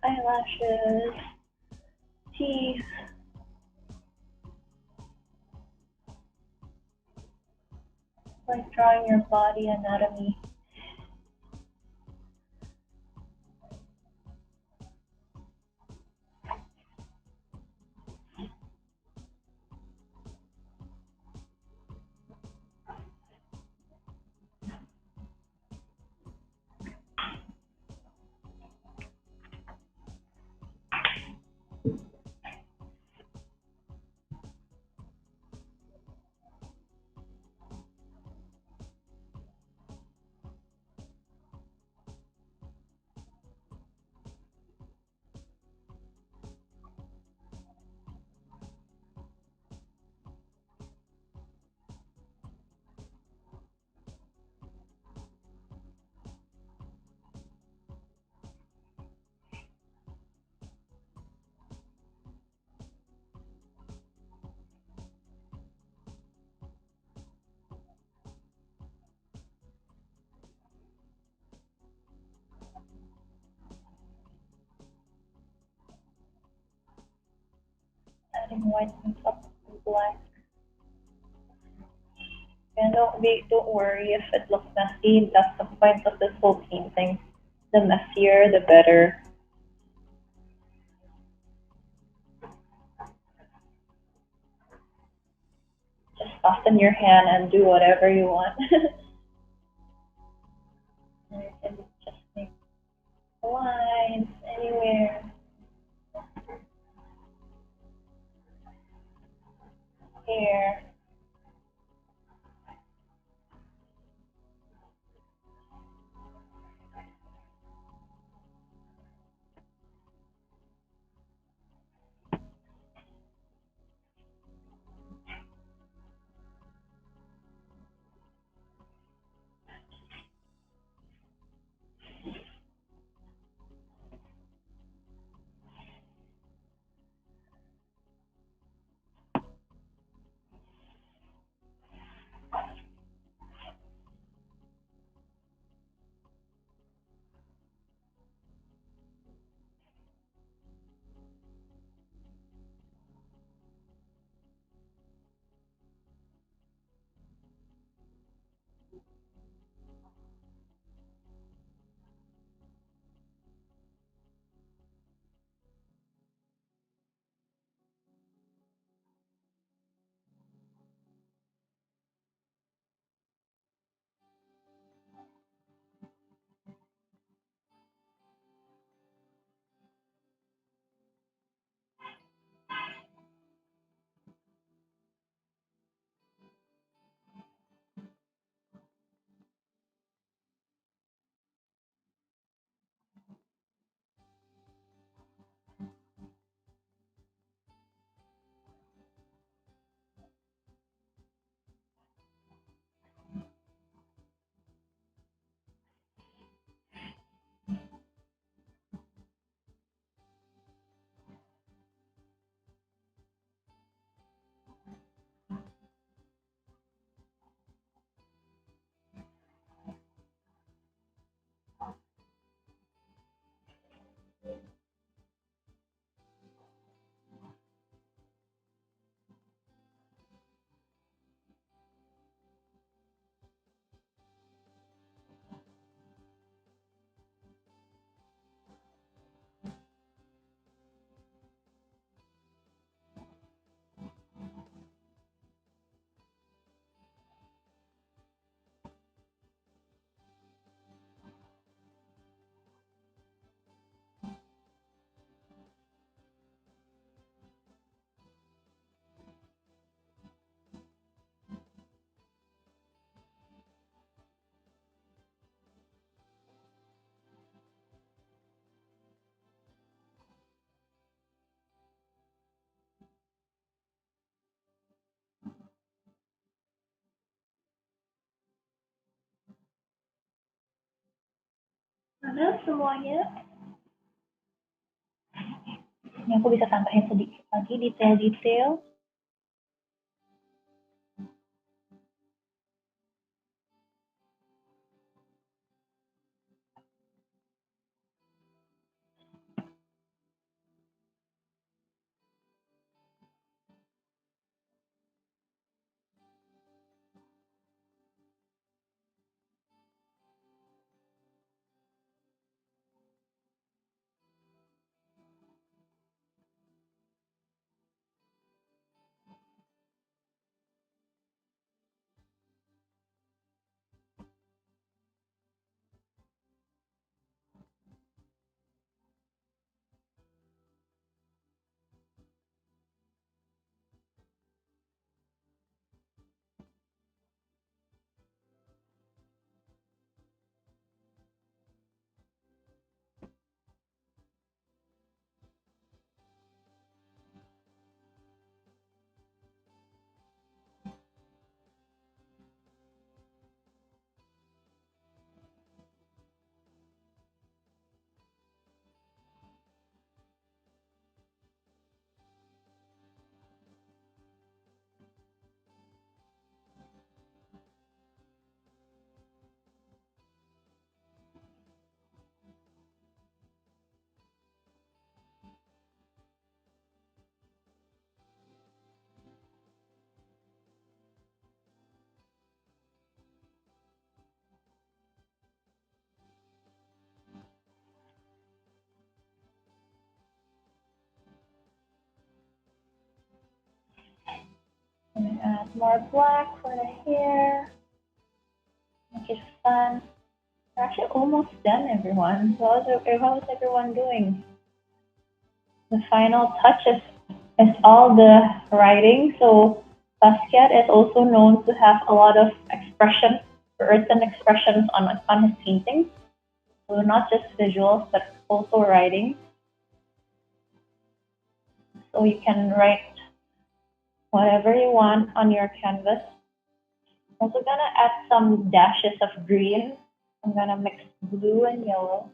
Eyelashes, teeth, like drawing your body anatomy. Adding white on top of black. And don't worry if it looks messy. That's the point of this whole painting. The messier, the better. Just soften your hand and do whatever you want. And you can just make Mana semuanya? Ini aku bisa tambahin sedikit lagi detail-detail. And add more black for the hair. Make it fun. We're actually almost done, everyone. How's everyone doing? The final touches is all the writing. So Basquiat is also known to have a lot of expression, written expressions on his paintings. So not just visuals, but also writing. So you can write whatever you want on your canvas. I'm also gonna add some dashes of green. I'm gonna mix blue and yellow.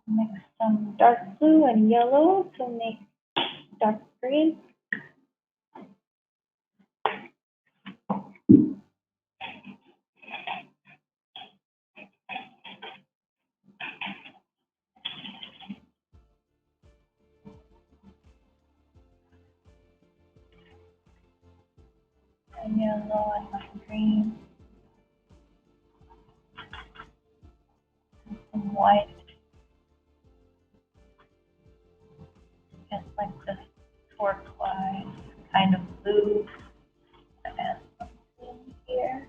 Mix some dark blue and yellow to make dark green. And yellow and some green. Some white. Just like this turquoise kind of blue. And some green here.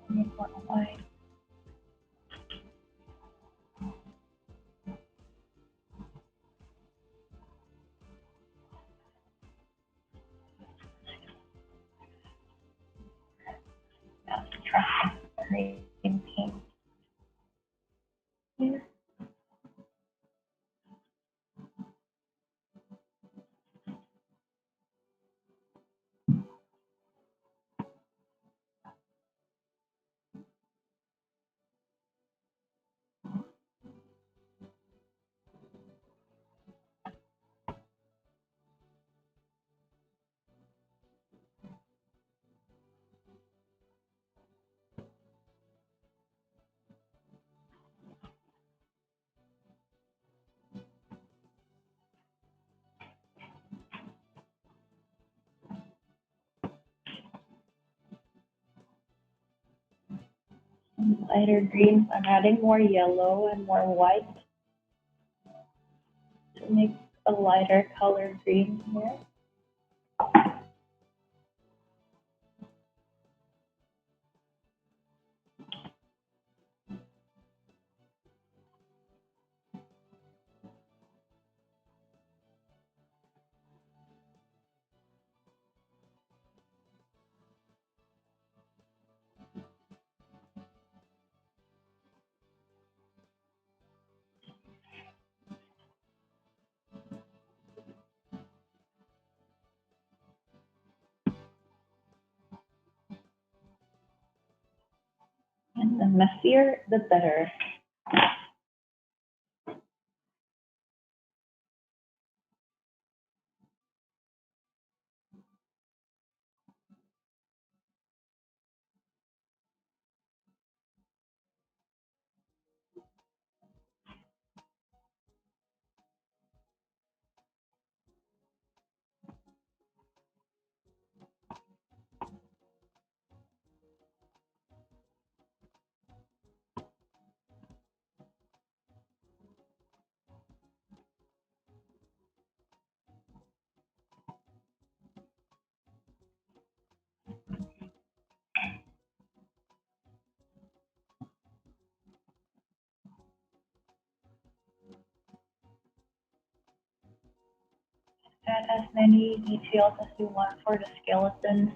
Make one white. Now try green pink here. Lighter greens. I'm adding more yellow and more white to make a lighter color green here. And the messier, the better. Add as many details as you want for the skeletons.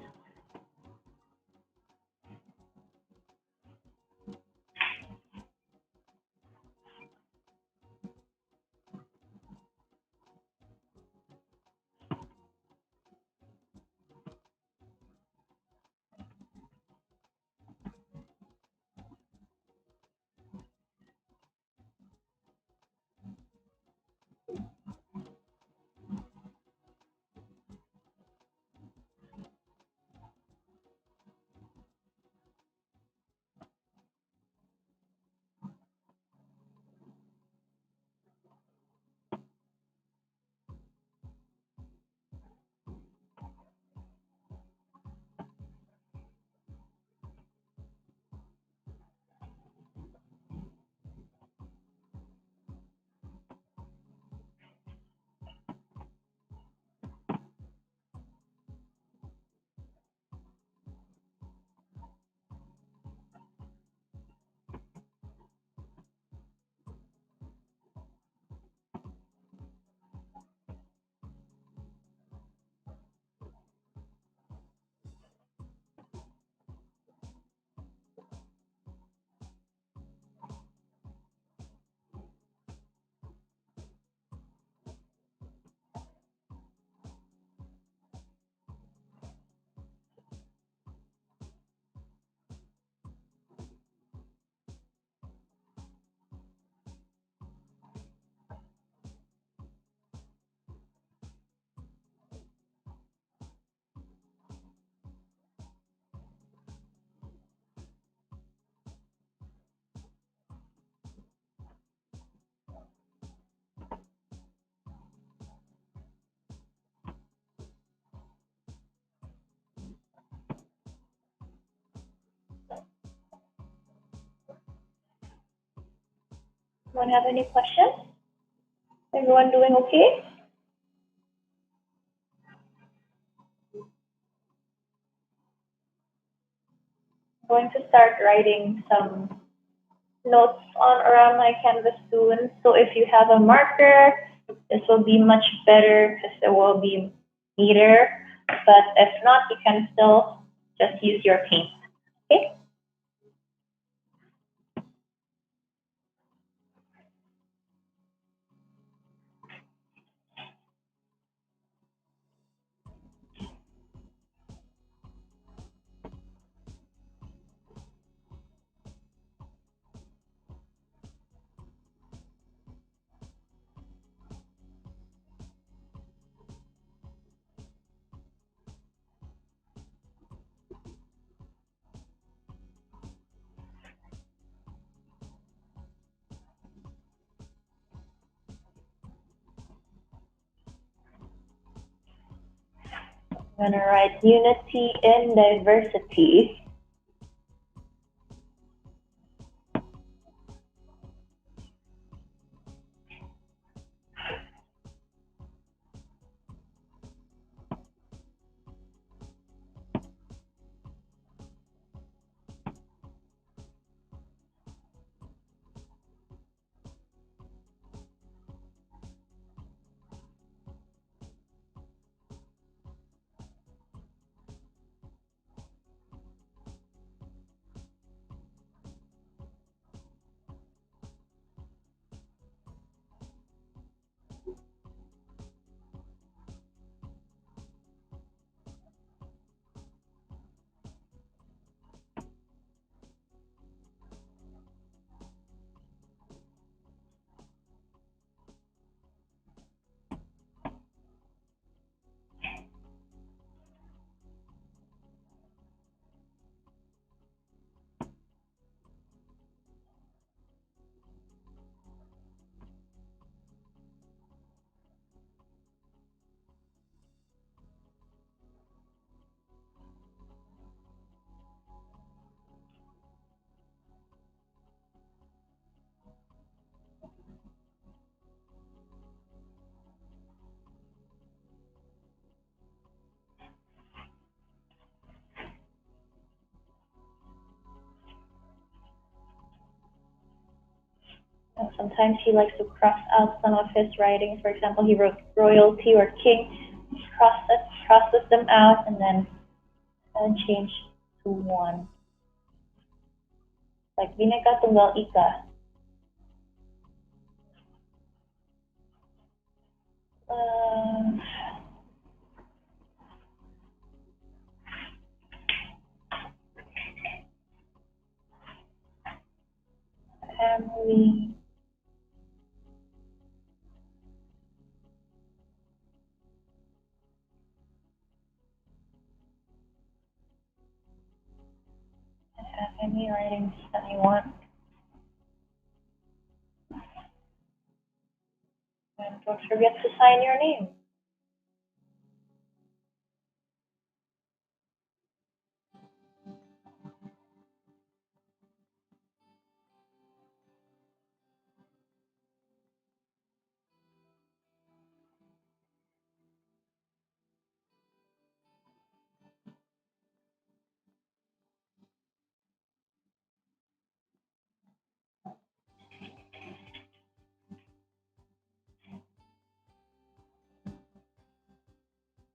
Anyone have any questions? Everyone doing okay? I'm going to start writing some notes on around my canvas soon. So if you have a marker, this will be much better because it will be neater. But if not, you can still just use your paint. Okay? I'm gonna write unity in diversity. Sometimes he likes to cross out some of his writings. For example, he wrote royalty or king, crosses them out, and then change to one. Like Bineka Tunggal Ika. Uh, family. Have any writings that you want? And don't forget to sign your name.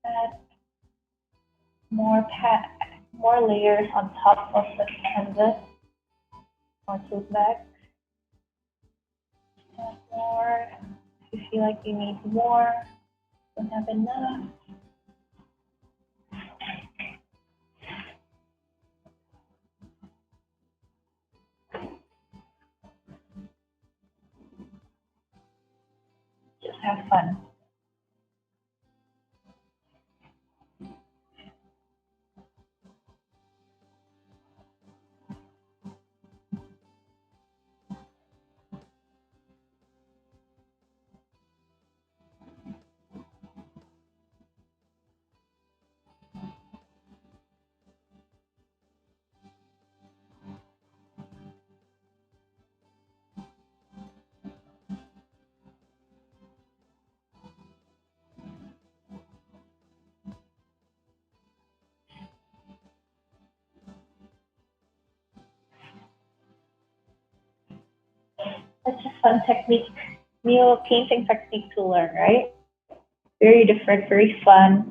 Add more layers on top of the canvas or tote bag. Add more. If you feel like you need more, don't have enough. Just have fun. That's a fun technique, new painting technique to learn, right? Very different, very fun.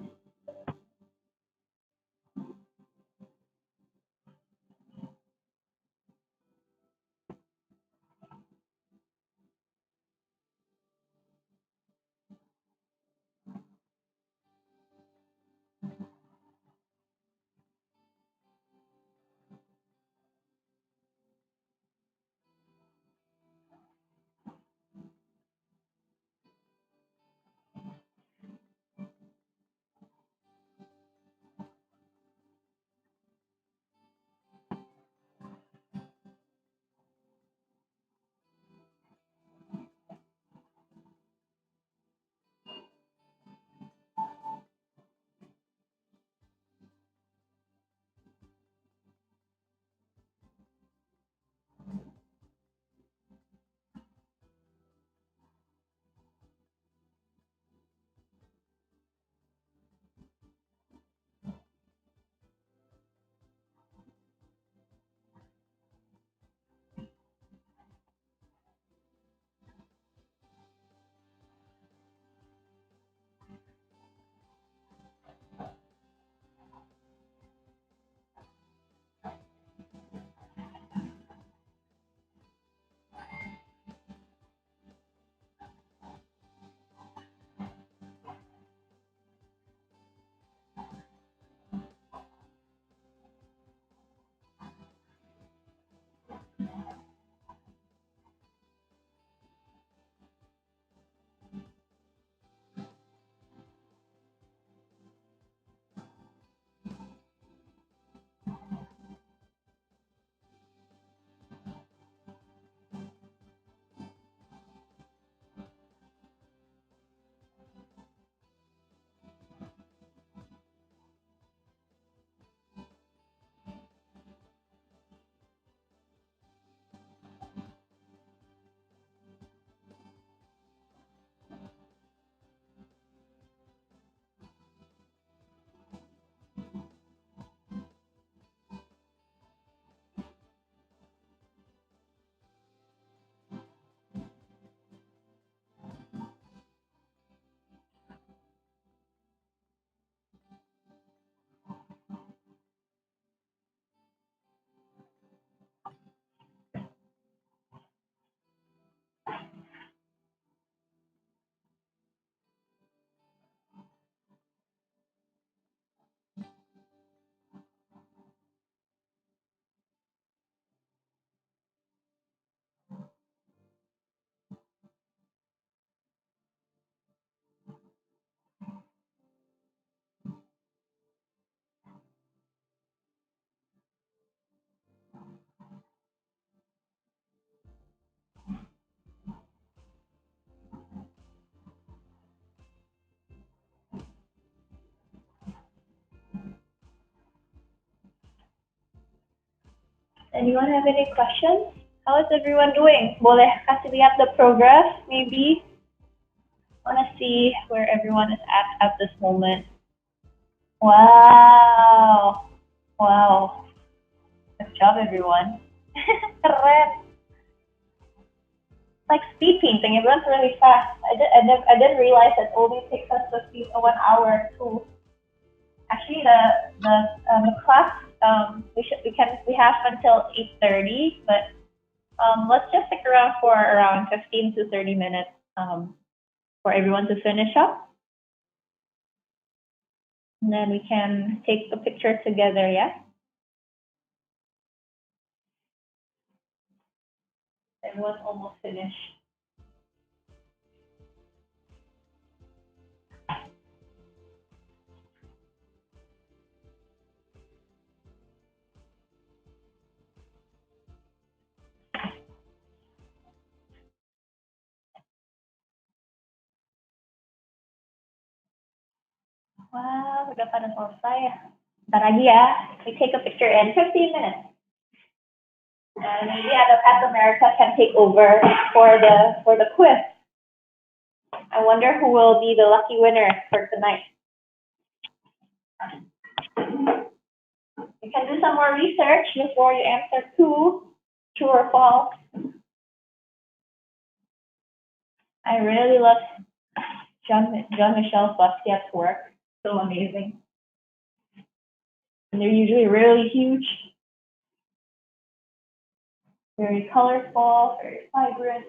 Anyone have any questions? How is everyone doing? Boleh kasih lihat the progress, maybe? I want to see where everyone is at this moment. Wow. Wow. Good job, everyone. Keren. Like speed painting, it runs really fast. I didn't realize it only takes us 1 hour to. Actually, the class we have until 8:30, but let's just stick around for around 15 to 30 minutes for everyone to finish up, and then we can take a picture together. Yeah, everyone's almost finished. Wow, udah pada selesai ya. Bentar lagi ya, we take a picture in 15 minutes. And maybe at America can take over for the quiz. I wonder who will be the lucky winner for tonight. You can do some more research before you answer true or false. I really love Jean-Michel Basquiat's work. So amazing. And they're usually really huge, very colorful, very vibrant.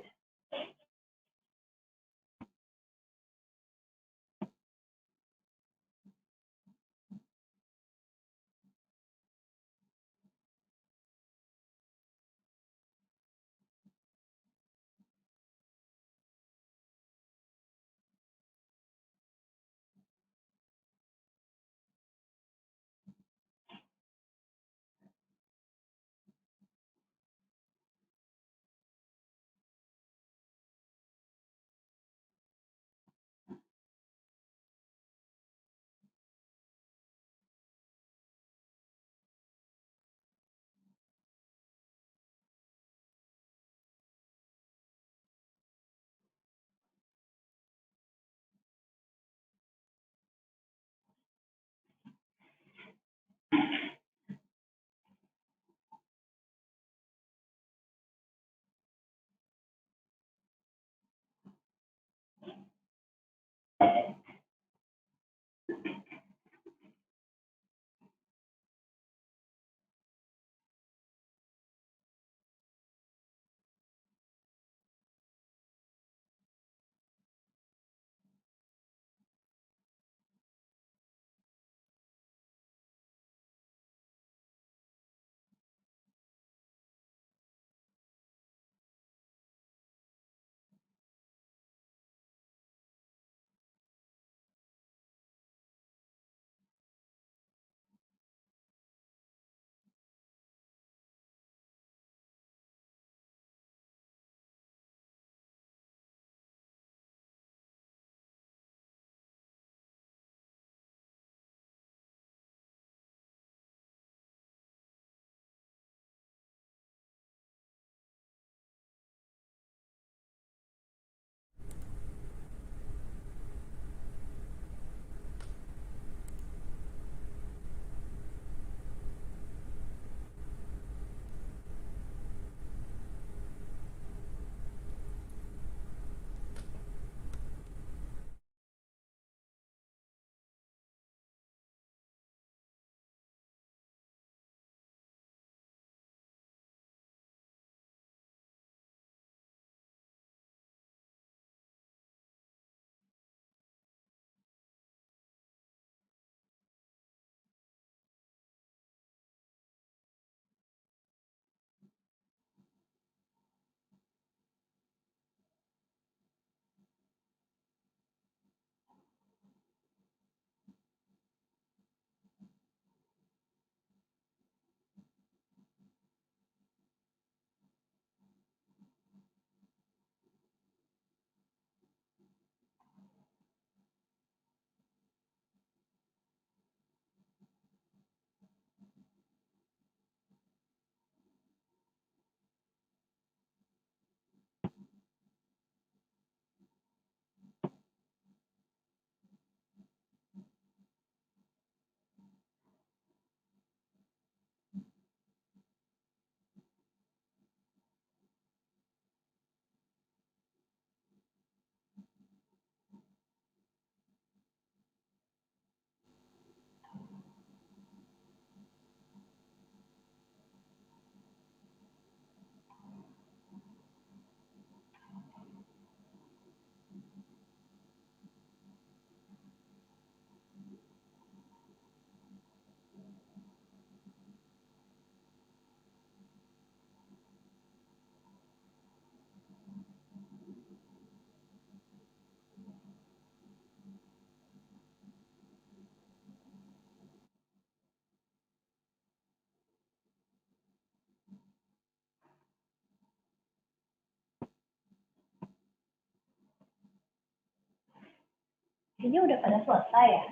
Ini udah pada selesai ya.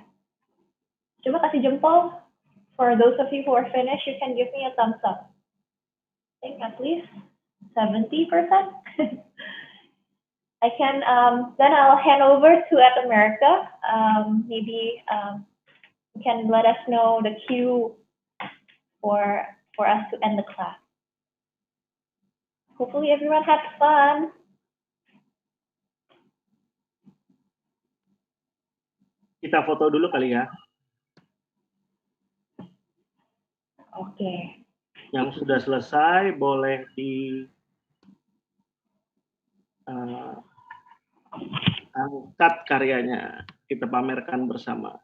Coba kasih jempol. For those of you who are finished, you can give me a thumbs up. I think at least 70%. I can, then I'll hand over to At America. Maybe you can let us know the cue for us to end the class. Hopefully everyone had fun. Kita foto dulu kali ya. Oke. Yang sudah selesai boleh angkat karyanya. Kita pamerkan bersama.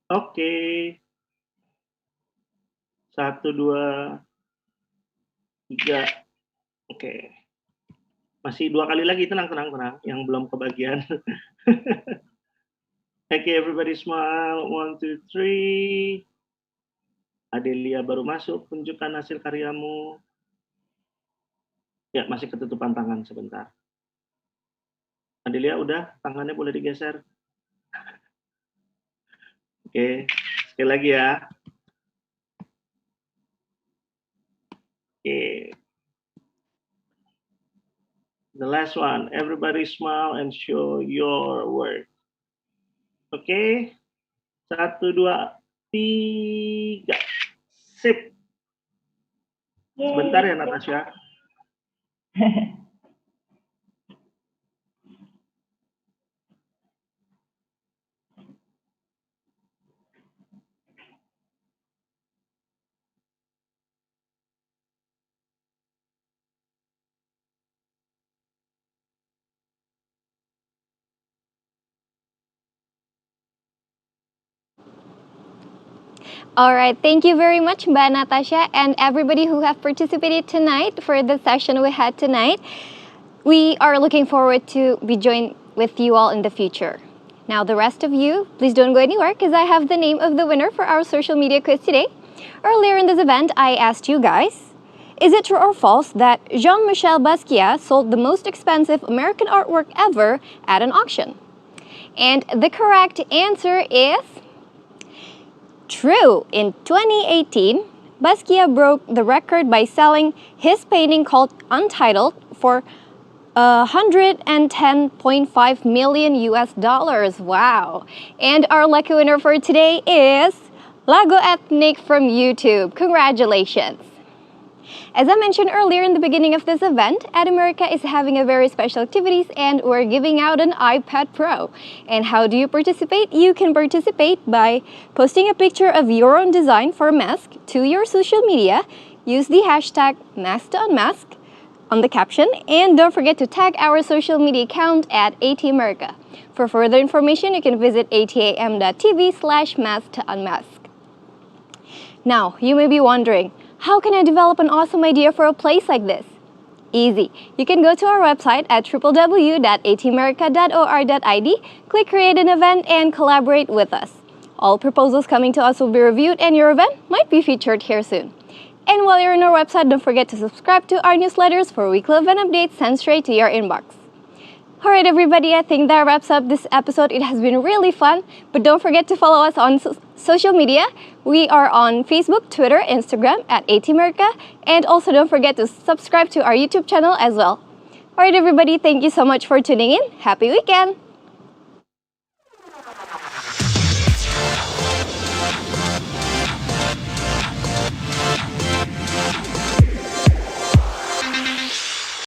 Oke. 1, 2, 3. Oke. Masih 2 kali lagi, tenang. Yang belum kebagian. Oke, everybody smile. 1, 2, 3. Adelia baru masuk, tunjukkan hasil karyamu. Ya, masih ketutupan tangan sebentar. Adelia udah, tangannya boleh digeser. Oke, sekali lagi ya. Oke. The last one, everybody smile and show your work. Oke, 1, 2, 3. Sip. Yay. Sebentar ya, Natasha. All right, thank you very much, Mbak Natasha, and everybody who have participated tonight for the session we had tonight. We are looking forward to be joined with you all in the future. Now, the rest of you, please don't go anywhere because I have the name of the winner for our social media quiz today. Earlier in this event, I asked you guys, is it true or false that Jean-Michel Basquiat sold the most expensive American artwork ever at an auction? And the correct answer is true. In 2018, Basquiat broke the record by selling his painting called Untitled for $110.5 million US. Wow. And our lucky winner for today is Lago Ethnic from YouTube. Congratulations. As I mentioned earlier in the beginning of this event, At America is having a very special activities and we're giving out an iPad Pro. And how do you participate? You can participate by posting a picture of your own design for a mask to your social media. Use the hashtag #MaskToUnmask on the caption, and don't forget to tag our social media account at ATAmerica. For further information, you can visit atam.tv/masktounmask. Now, you may be wondering, how can I develop an awesome idea for a place like this? Easy. You can go to our website at www.atamerica.or.id, click create an event, and collaborate with us. All proposals coming to us will be reviewed and your event might be featured here soon. And while you're on our website, don't forget to subscribe to our newsletters for weekly event updates sent straight to your inbox. Alright everybody, I think that wraps up this episode. It has been really fun, but don't forget to follow us on social media. We are on Facebook, Twitter, Instagram at ATAmerica, and also don't forget to subscribe to our YouTube channel as well. Alright everybody, thank you so much for tuning in. Happy weekend!